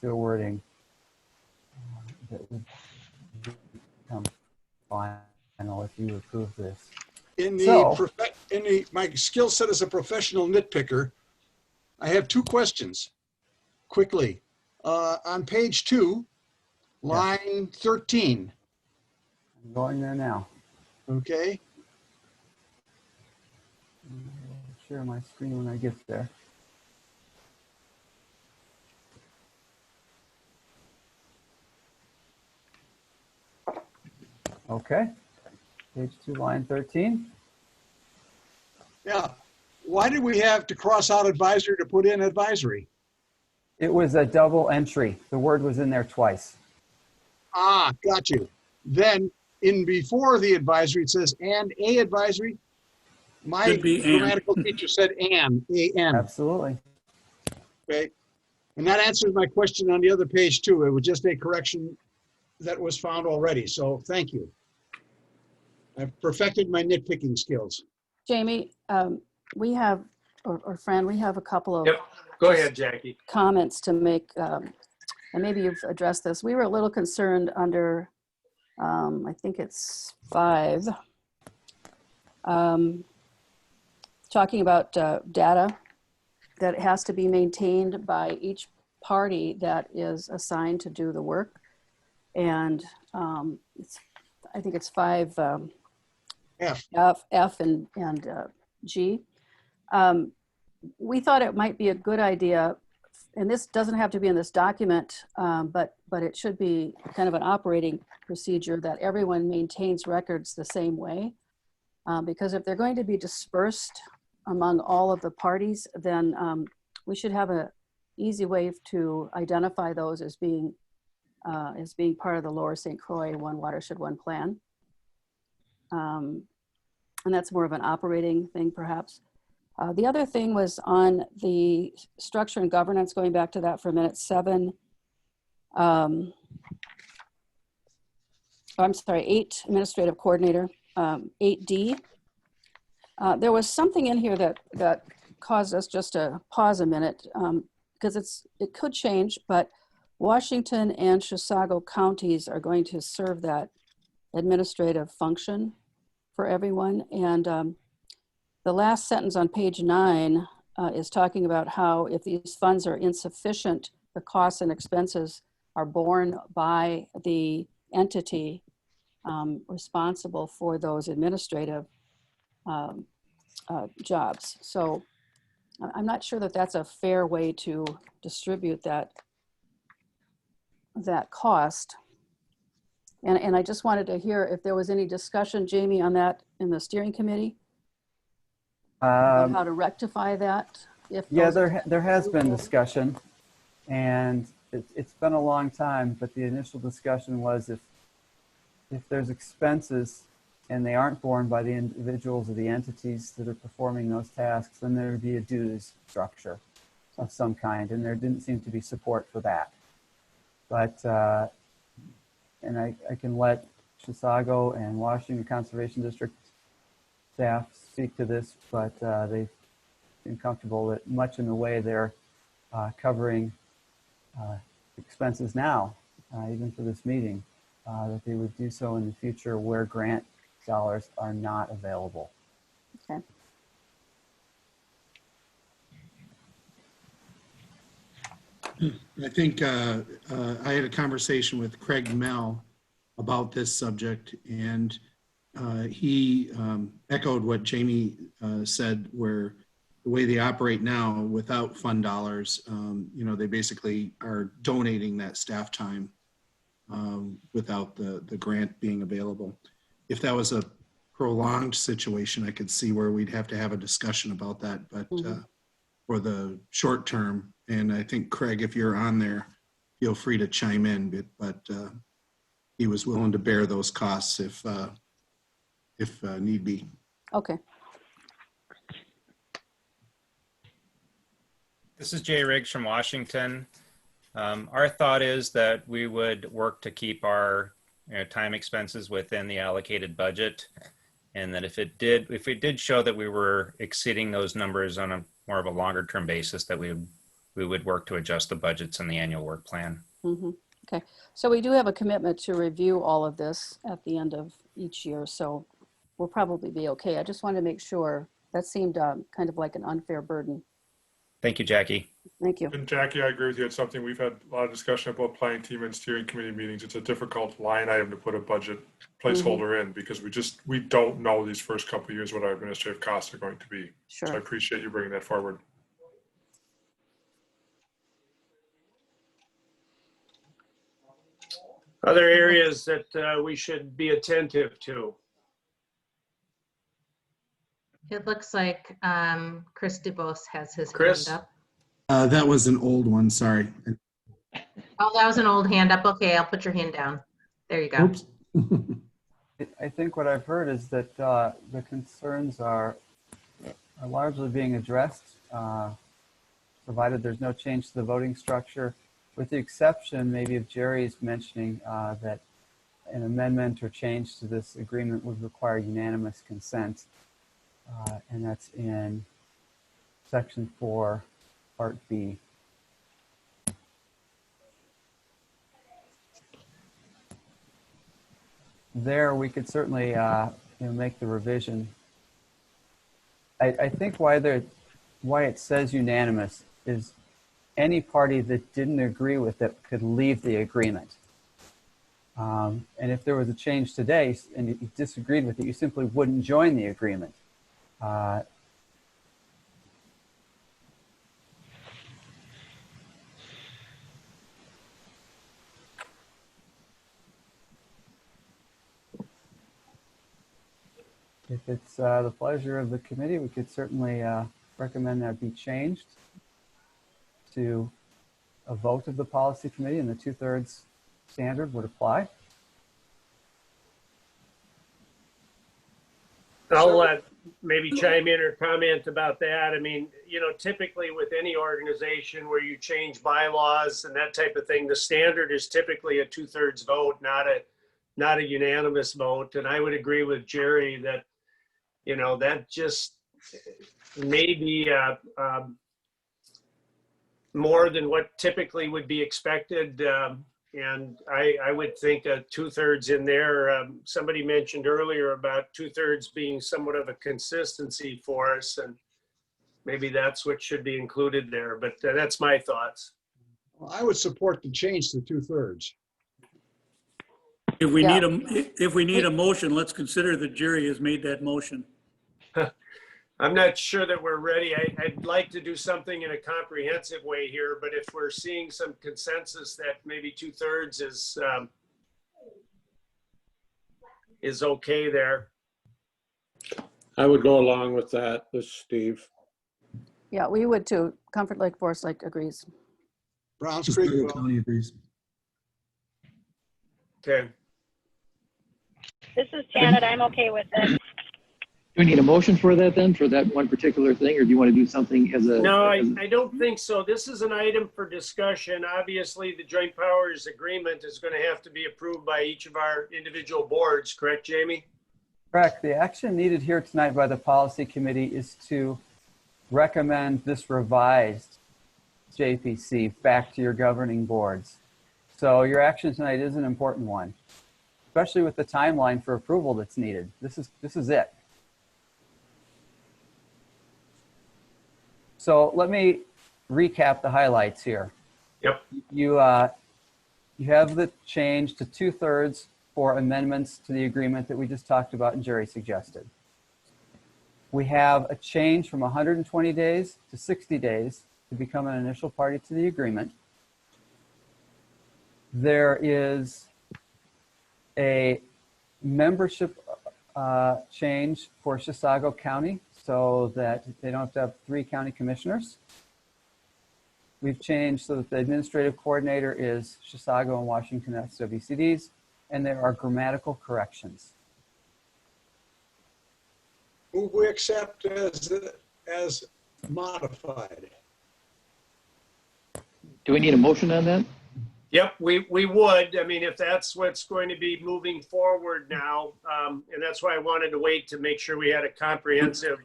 to a wording that would become final if you approve this. My skill set as a professional nitpicker, I have 2 questions quickly. On page 2, line 13. I'm going there now. Okay. I'll share my screen when I get there. Okay. Page 2, line 13. Yeah. Why did we have to cross out advisory to put in advisory? It was a double entry. The word was in there twice. Ah, got you. Then in before the advisory, it says and a advisory. My grammatical teacher said and, A-N. Absolutely. Okay. And that answers my question on the other page too. It was just a correction that was found already. So thank you. I've perfected my nitpicking skills. Jamie, we have, or Fran, we have a couple of Go ahead, Jackie. comments to make, and maybe you've addressed this. We were a little concerned under, I think it's 5, talking about data that has to be maintained by each party that is assigned to do the work. And I think it's 5, F and G. We thought it might be a good idea, and this doesn't have to be in this document, but it should be kind of an operating procedure that everyone maintains records the same way. Because if they're going to be dispersed among all of the parties, then we should have an easy way to identify those as being part of the Lower St. Croix One Watershed One Plan. And that's more of an operating thing, perhaps. The other thing was on the structure and governance, going back to that for a minute, 7, I'm sorry, 8, administrative coordinator, 8D. There was something in here that caused us just to pause a minute, because it could change, but Washington and Chisago counties are going to serve that administrative function. for everyone. And the last sentence on page 9 is talking about how if these funds are insufficient, the costs and expenses are borne by the entity responsible for those administrative jobs. So I'm not sure that that's a fair way to distribute that cost. And I just wanted to hear if there was any discussion, Jamie, on that in the steering committee, about how to rectify that. Yeah, there has been discussion, and it's been a long time, but the initial discussion was if there's expenses and they aren't borne by the individuals or the entities that are performing those tasks, then there would be a dues structure of some kind, and there didn't seem to be support for that. But, and I can let Chisago and Washington Conservation District staff speak to this, but they've been comfortable that much in the way they're covering expenses now, even for this meeting, that they would do so in the future where grant dollars are not available. Okay. I think I had a conversation with Craig Mell about this subject, and he echoed what Jamie said, where the way they operate now without fund dollars, they basically are donating that staff time without the grant being available. If that was a prolonged situation, I could see where we'd have to have a discussion about that, but for the short term, and I think Craig, if you're on there, feel free to chime in, but he was willing to bear those costs if need be. Okay. This is Jay Riggs from Washington. Our thought is that we would work to keep our time expenses within the allocated budget, and that if it did show that we were exceeding those numbers on a more of a longer term basis, that we would work to adjust the budgets in the annual work plan. Okay, so we do have a commitment to review all of this at the end of each year, so we'll probably be okay. I just wanted to make sure. That seemed kind of like an unfair burden. Thank you, Jackie. Thank you. And Jackie, I agree with you. It's something we've had a lot of discussion about planning team and steering committee meetings. It's a difficult line item to put a budget placeholder in because we don't know these first couple of years what our administrative costs are going to be. Sure. So I appreciate you bringing that forward. Other areas that we should be attentive to. It looks like Chris DeBose has his Chris? hand up. That was an old one, sorry. Oh, that was an old hand up. Okay, I'll put your hand down. There you go. Oops. I think what I've heard is that the concerns are largely being addressed, provided there's no change to the voting structure, with the exception maybe of Jerry's mentioning that an amendment or change to this agreement would require unanimous consent. And that's in section 4, part B. There, we could certainly make the revision. I think why it says unanimous is any party that didn't agree with it could leave the agreement. And if there was a change today and you disagreed with it, you simply wouldn't join the agreement. If it's the pleasure of the committee, we could certainly recommend that be changed to a vote of the policy committee, and the 2/3 standard would apply. I'll maybe chime in or comment about that. I mean, typically with any organization where you change bylaws and that type of thing, the standard is typically a 2/3 vote, not a unanimous vote. And I would agree with Jerry that, that just may be more than what typically would be expected And I would think a 2/3 in there. Somebody mentioned earlier about 2/3 being somewhat of a consistency for us, and maybe that's what should be included there, but that's my thoughts. Well, I would support the change to 2/3. If we need a motion, let's consider that Jerry has made that motion. I'm not sure that we're ready. I'd like to do something in a comprehensive way here, but if we're seeing some consensus that maybe 2/3 is okay there. I would go along with that. This is Steve. Yeah, we would too. Comfort Lake, Forest Lake agrees. Browns Creek. County agrees. Okay. This is Janet. I'm okay with it. Do we need a motion for that then, for that one particular thing, or do you want to do something as a? No, I don't think so. This is an item for discussion. Obviously, the joint powers agreement is going to have to be approved by each of our individual boards, correct, Jamie? Correct. The action needed here tonight by the policy committee is to recommend this revised JPC back to your governing boards. So your action tonight is an important one, especially with the timeline for approval that's needed. This is it. So let me recap the highlights here. Yep. You have the change to 2/3 for amendments to the agreement that we just talked about and Jerry suggested. We have a change from 120 days to 60 days to become an initial party to the agreement. There is a membership change for Chisago County so that they don't have to have 3 county commissioners. We've changed so that the administrative coordinator is Chisago and Washington SWCDs, and there are grammatical corrections. Who we accept as modified. Do we need a motion on that? Yep, we would. I mean, if that's what's going to be moving forward now, and that's why I wanted to wait to make sure we had a comprehensive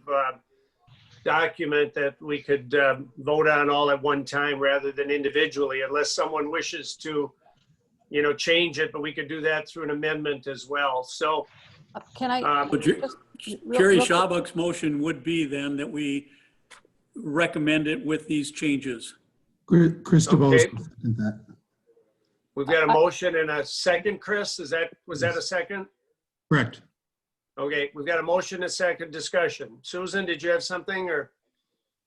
document that we could vote on all at one time rather than individually, unless someone wishes to, change it, but we could do that through an amendment as well. So can I? Jerry Schabach's motion would be then that we recommend it with these changes. Chris DeVos Okay. did that. We've got a motion and a second, Chris. Was that a second? Correct. Okay, we've got a motion and a second discussion. Susan, did you have something or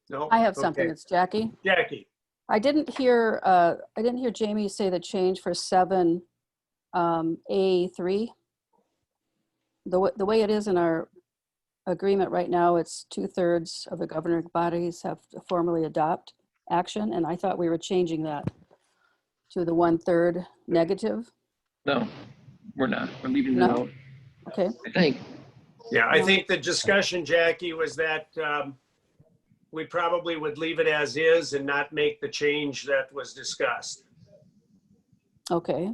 no? I have something. Okay. It's Jackie. Jackie. I didn't hear Jamie say the change for 7A3. The way it is in our agreement right now, it's 2/3 of the governing bodies have to formally adopt action, and I thought we were changing that to the 1/3 negative. No, we're not. We're leaving that out. Okay. I think. Yeah, I think the discussion, Jackie, was that we probably would leave it as is and not make the change that was discussed. Okay.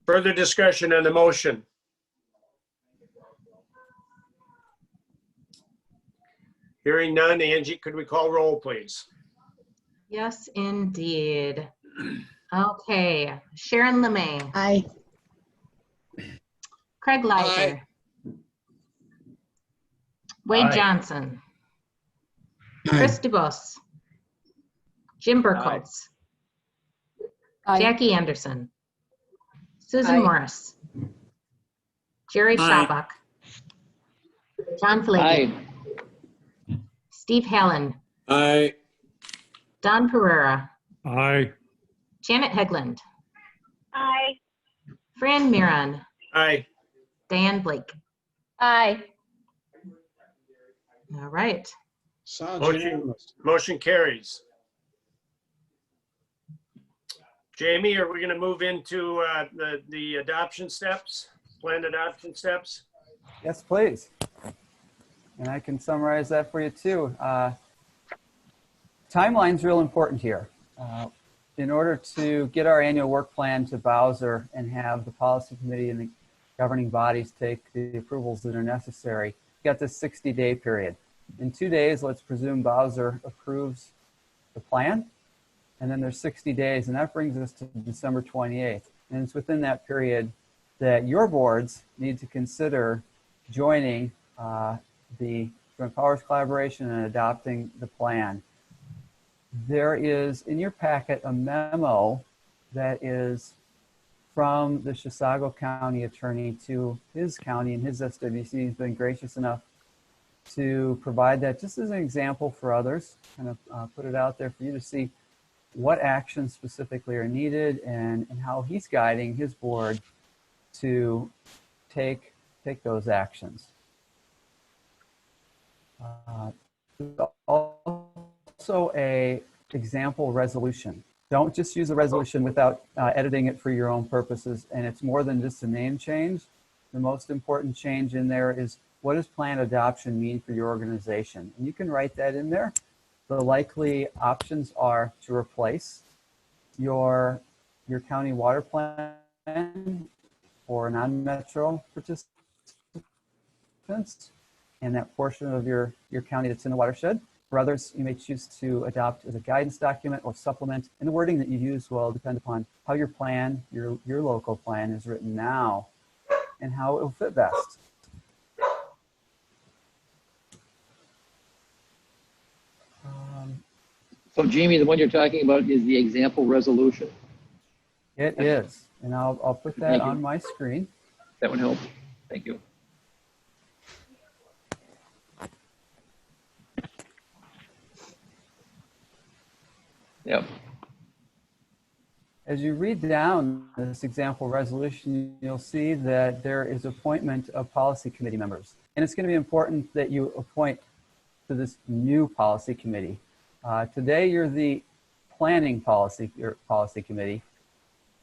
Further discussion on the motion. Hearing none, Angie, could we call roll, please? Yes, indeed. Okay, Sharon LeMay. Aye. Craig Leiser. Wade Aye. Johnson. Chris DeVos. Jim Burkholz. Aye. Jackie Anderson. Susan Aye. Morris. Jerry Aye. Schabach. John Flake. Steve Hallen. Aye. Don Pereira. Aye. Janet Hegland. Aye. Fran Miron. Aye. Diane Blake. Aye. All right. Sounds unanimous. Motion carries. Jamie, are we going to move into the adoption steps, planned adoption steps? Yes, please. And I can summarize that for you too. Timeline's real important here. In order to get our annual work plan to Bowser and have the policy committee and the governing bodies take the approvals that are necessary, you got this 60-day period. In 2 days, let's presume Bowser approves the plan. And then there's 60 days, and that brings us to December 28th. And it's within that period that your boards need to consider joining the Joint Powers Collaboration and adopting the plan. There is in your packet a memo that is from the Chisago County attorney to his county, and his SWC has been gracious enough to provide that just as an example for others, kind of put it out there for you to see what actions specifically are needed and how he's guiding his board to take those actions. Also a example resolution. Don't just use a resolution without editing it for your own purposes. And it's more than just a name change. The most important change in there is, what does plan adoption mean for your organization? And you can write that in there. The likely options are to replace your county water plan for non-metro participants and that portion of your county that's in the watershed. For others, you may choose to adopt as a guidance document or supplement, and the wording that you use will depend upon how your plan, your local plan is written now and how it will fit best. So Jamie, the one you're talking about is the example resolution. It is, and I'll put that on my screen. That would help. Thank you. Yep. As you read down this example resolution, you'll see that there is appointment of policy committee members. And it's going to be important that you appoint to this new policy committee. Today, you're the planning policy committee.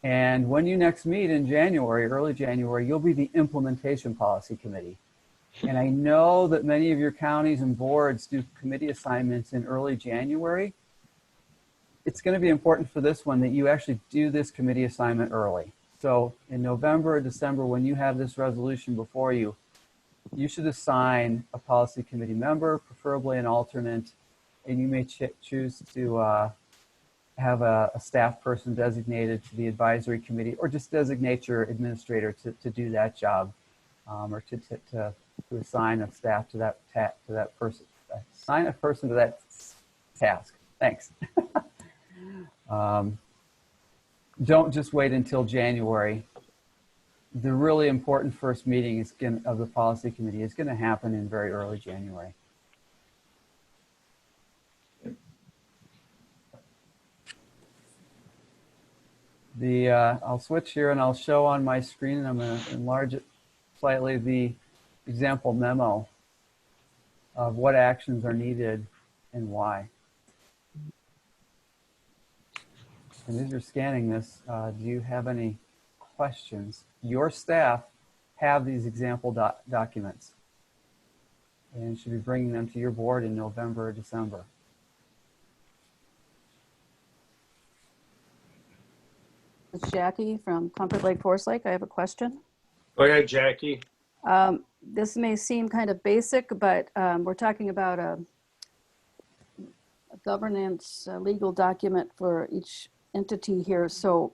And when you next meet in January, early January, you'll be the implementation policy committee. And I know that many of your counties and boards do committee assignments in early January. It's going to be important for this one that you actually do this committee assignment early. So in November or December, when you have this resolution before you, you should assign a policy committee member, preferably an alternate, and you may choose to have a staff person designated to the advisory committee, or just designate your administrator to do that job, or to assign a staff to that person. Assign a person to that task. Thanks. Don't just wait until January. The really important first meeting of the policy committee is going to happen in very early January. I'll switch here and I'll show on my screen, and I'm going to enlarge it slightly, the example memo of what actions are needed and why. And as you're scanning this, do you have any questions? Your staff have these example documents and should be bringing them to your board in November or December. It's Jackie from Comfort Lake Forest Lake. I have a question. Go ahead, Jackie. This may seem kind of basic, but we're talking about a governance legal document for each entity here. So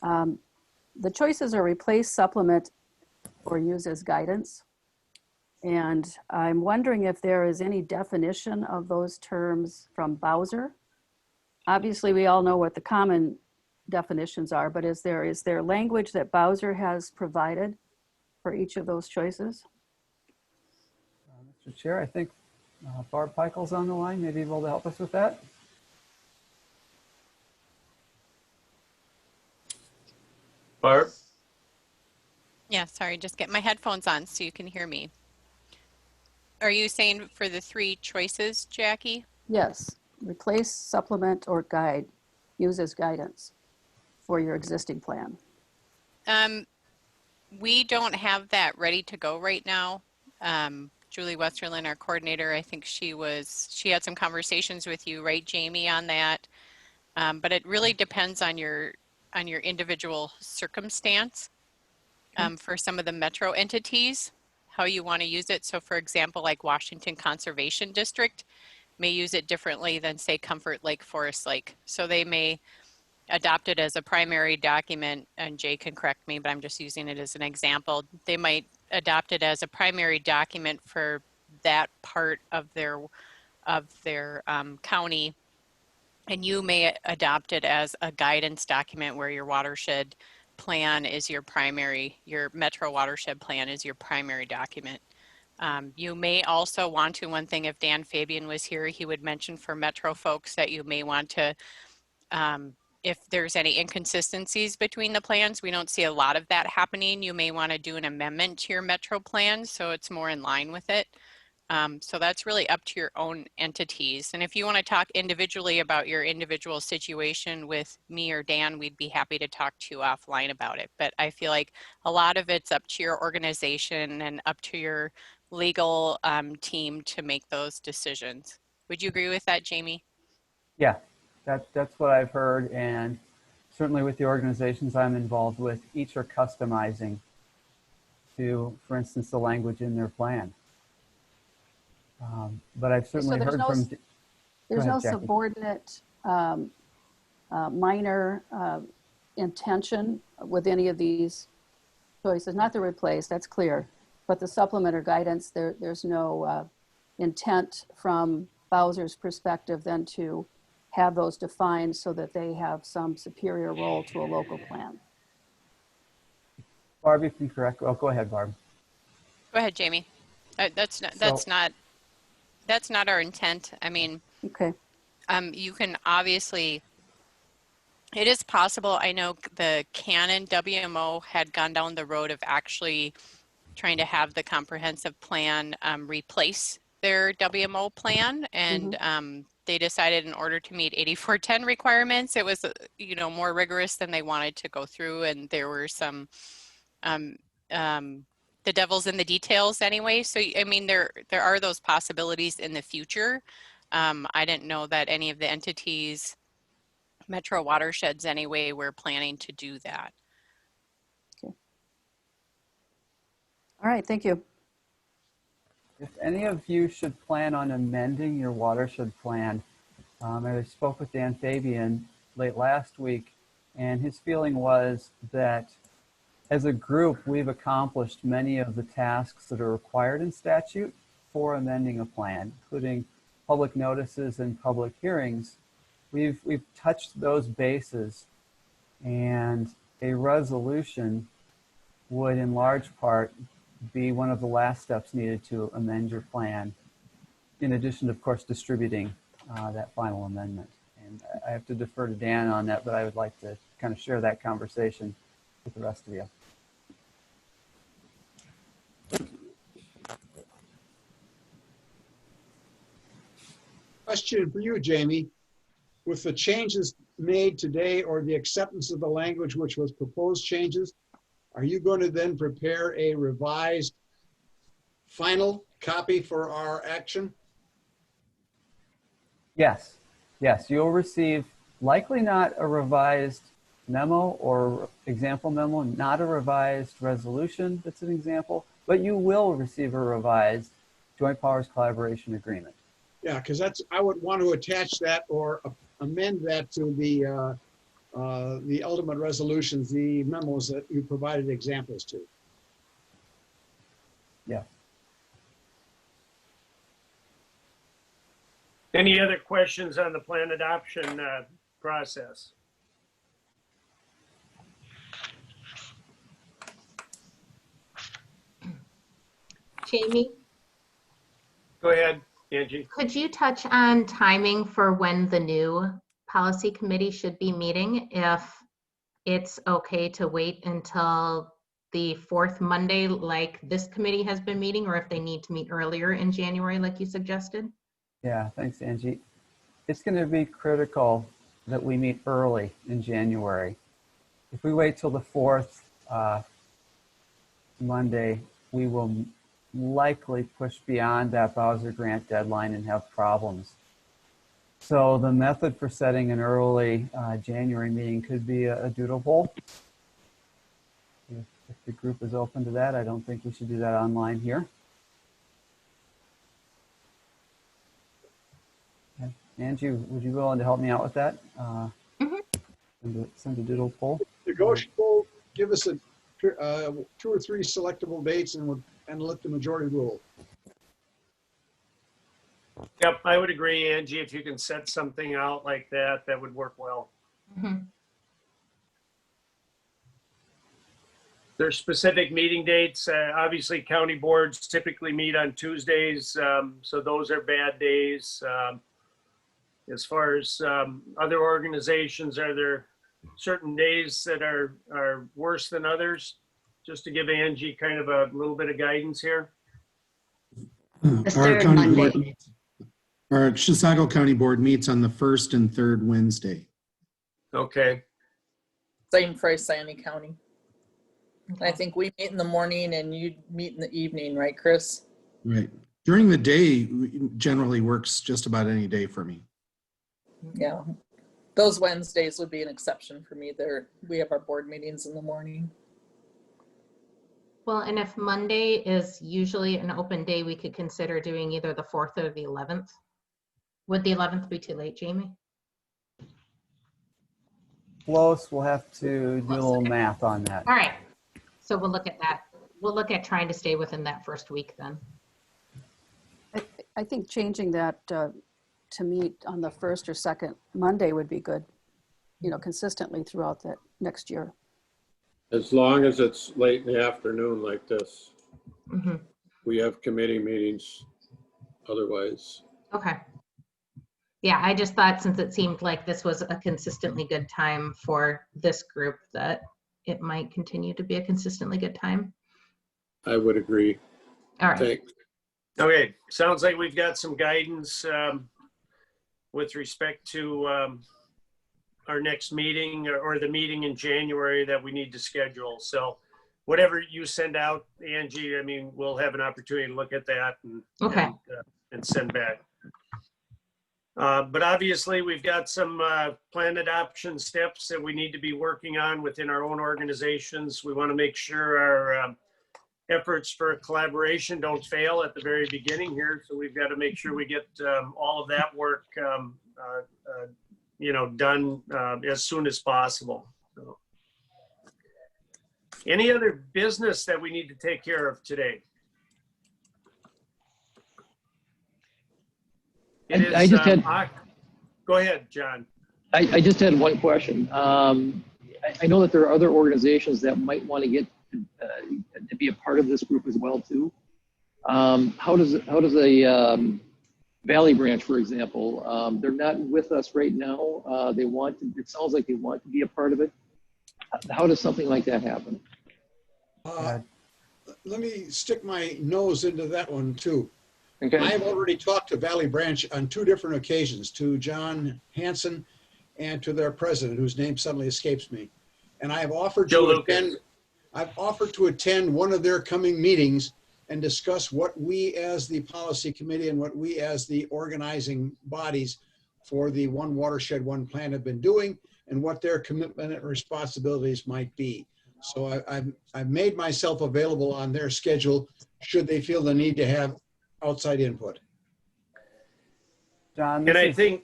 the choices are replace, supplement, or use as guidance. And I'm wondering if there is any definition of those terms from Bowser. Obviously, we all know what the common definitions are, but is there language that Bowser has provided for each of those choices? Mr. Chair, I think Barb Pichel's on the line, maybe able to help us with that. Barb? Yeah, sorry, just get my headphones on so you can hear me. Are you saying for the three choices, Jackie? Yes, replace, supplement, or guide, use as guidance for your existing plan. We don't have that ready to go right now. Julie Westerlin, our coordinator, I think she had some conversations with you, right, Jamie, on that. But it really depends on your individual circumstance. For some of the metro entities, how you want to use it. So for example, like Washington Conservation District, may use it differently than say Comfort Lake, Forest Lake. So they may adopt it as a primary document, and Jay can correct me, but I'm just using it as an example. They might adopt it as a primary document for that part of their county, and you may adopt it as a guidance document where your watershed plan is your primary, your metro watershed plan is your primary document. You may also want to, one thing, if Dan Fabian was here, he would mention for metro folks that you may want to, if there's any inconsistencies between the plans, we don't see a lot of that happening. You may want to do an amendment to your metro plan so it's more in line with it. So that's really up to your own entities. And if you want to talk individually about your individual situation with me or Dan, we'd be happy to talk to you offline about it. But I feel like a lot of it's up to your organization and up to your legal team to make those decisions. Would you agree with that, Jamie? Yeah, that's what I've heard, and certainly with the organizations I'm involved with, each are customizing to, for instance, the language in their plan. But I've certainly heard from. There's ahead, no Jackie. subordinate minor intention with any of these choices. Not to replace, that's clear, but the supplement or guidance, there's no intent from Bowser's perspective then to have those defined so that they have some superior role to a local plan. Barb, you can correct. Well, go ahead, Barb. Go ahead, Jamie. That's not our intent. I mean, okay. You can obviously, it is possible. I know the Canon WMO had gone down the road of actually trying to have the comprehensive plan replace their WMO plan, and they decided in order to meet 8410 requirements, it was more rigorous than they wanted to go through, and there were some the devil's in the details anyway. So I mean, there are those possibilities in the future. I didn't know that any of the entities, metro watersheds anyway, were planning to do that. Okay. All right, thank you. If any of you should plan on amending your watershed plan, I spoke with Dan Fabian late last week, and his feeling was that as a group, we've accomplished many of the tasks that are required in statute for amending a plan, including public notices and public hearings. We've touched those bases, and a resolution would in large part be one of the last steps needed to amend your plan, in addition to, of course, distributing that final amendment. And I have to defer to Dan on that, but I would like to kind of share that conversation with the rest of you. Question for you, Jamie. With the changes made today or the acceptance of the language which was proposed changes, are you going to then prepare a revised final copy for our action? Yes, you'll receive likely not a revised memo or example memo, not a revised resolution that's an example, but you will receive a revised Joint Powers Collaboration Agreement. Yeah, because I would want to attach that or amend that to the ultimate resolutions, the memos that you provided examples to. Yeah. Any other questions on the plan adoption process? Jamie? Go ahead, Angie. Could you touch on timing for when the new policy committee should be meeting? If it's okay to wait until the fourth Monday like this committee has been meeting, or if they need to meet earlier in January like you suggested? Yeah, thanks, Angie. It's going to be critical that we meet early in January. If we wait till the fourth Monday, we will likely push beyond that Bowser grant deadline and have problems. So the method for setting an early January meeting could be a doodle poll. If the group is open to that, I don't think we should do that online here. Angie, would you be willing to help me out with that? Send a doodle poll. Negotiable, give us a 2 or 3 selectable dates and let the majority rule. Yep, I would agree, Angie. If you can set something out like that, that would work well. There's specific meeting dates. Obviously, county boards typically meet on Tuesdays, so those are bad days. As far as other organizations, are there certain days that are worse than others? Just to give Angie kind of a little bit of guidance here. Our county board, our Chisago County Board meets on the 1st and 3rd Wednesday. Okay. Same for Isanti County. I think we meet in the morning and you meet in the evening, right, Chris? Right. During the day generally works just about any day for me. Yeah. Those Wednesdays would be an exception for me. We have our board meetings in the morning. Well, and if Monday is usually an open day, we could consider doing either the 4th or the 11th. Would the 11th be too late, Jamie? Close. We'll have to do a little math on that. All right. So we'll look at that. We'll look at trying to stay within that first week then. I think changing that to meet on the 1st or 2nd Monday would be good, you know, consistently throughout that next year. As long as it's late in the afternoon like this. We have committee meetings otherwise. Okay. Yeah, I just thought since it seemed like this was a consistently good time for this group that it might continue to be a consistently good time. I would agree. All right. Thanks. Okay, sounds like we've got some guidance with respect to our next meeting or the meeting in January that we need to schedule. So whatever you send out, Angie, I mean, we'll have an opportunity to look at that and send back. But obviously we've got some planned adoption steps that we need to be working on within our own organizations. We want to make sure our efforts for collaboration don't fail at the very beginning here. So we've got to make sure we get all of that work done as soon as possible. So, any other business that we need to take care of today? I just had. Go ahead, John. I just had one question. I know that there are other organizations that might want to get to be a part of this group as well too. How does a Valley Branch, for example, they're not with us right now. They want to. It sounds like they want to be a part of it. How does something like that happen? Let me stick my nose into that one too. Okay. I've already talked to Valley Branch on 2 different occasions, to John Hanson and to their president, whose name suddenly escapes me. And I have offered to attend one of their coming meetings and discuss what we as the policy committee and what we as the organizing bodies for the One Watershed, One Plan have been doing and what their commitment and responsibilities might be. So I've made myself available on their schedule should they feel the need to have outside input. John, and I think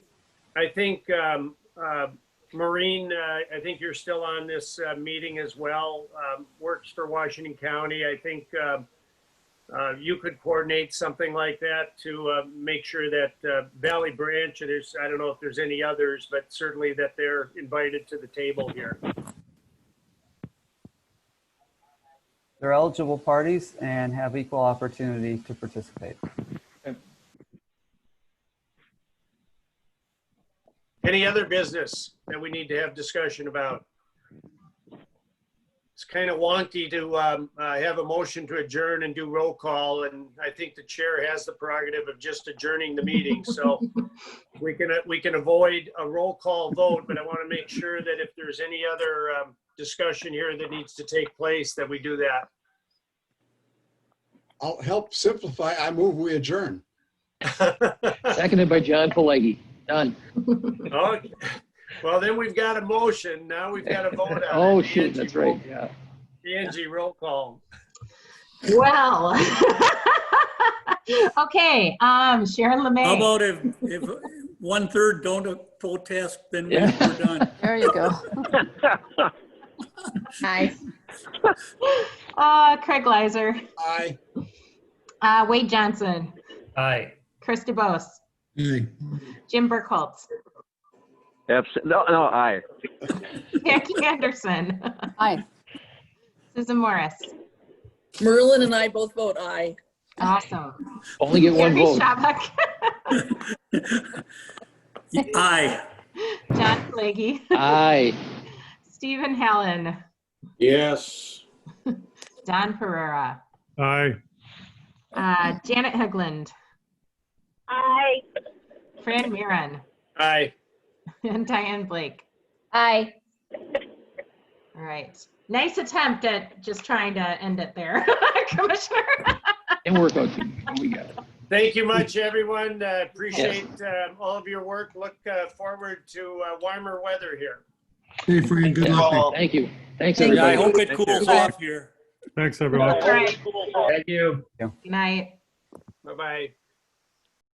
Maureen, I think you're still on this meeting as well. Works for Washington County. I think you could coordinate something like that to make sure that Valley Branch, and I don't know if there's any others, but certainly that they're invited to the table here. They're eligible parties and have equal opportunity to participate. Any other business that we need to have discussion about? It's kind of wonky to have a motion to adjourn and do roll call, and I think the chair has the prerogative of just adjourning the meeting. So we can avoid a roll call vote, but I want to make sure that if there's any other discussion here that needs to take place, that we do that. I'll help simplify. I move we adjourn. Seconded by John Pelleggi. Done. Okay. Well, then we've got a motion. Now we've got to vote on it. Oh, shoot, that's right. Yeah. Angie, roll call. Well, Okay, Sharon How LeMay. about if 1/3 don't protest, then we're done. There you go. Nice. Craig Leiser. Aye. Wade Johnson. Aye. Chris DeBose. Aye. Jim Burkholz. No, aye. Jackie Anderson. Aye. Susan Morris. Merlin and I both vote aye. Awesome. Only get one Gary vote. Shabak. Aye. John Flagey. Aye. Stephen Hallen. Yes. Don Pereira. Aye. Janet Hegland. Aye. Fran Mirren. Aye. And Diane Blake. Aye. All right. Nice attempt at just trying to end it there, Commissioner. And work out. We got it. Thank you much, everyone. Appreciate all of your work. Look forward to warmer weather here. Hey, Fran, good luck. Thank you. Thanks, Yeah, everybody. I hope it Thank you. cools off here. Thanks, everyone. All right. Thank you. Good night. Bye-bye.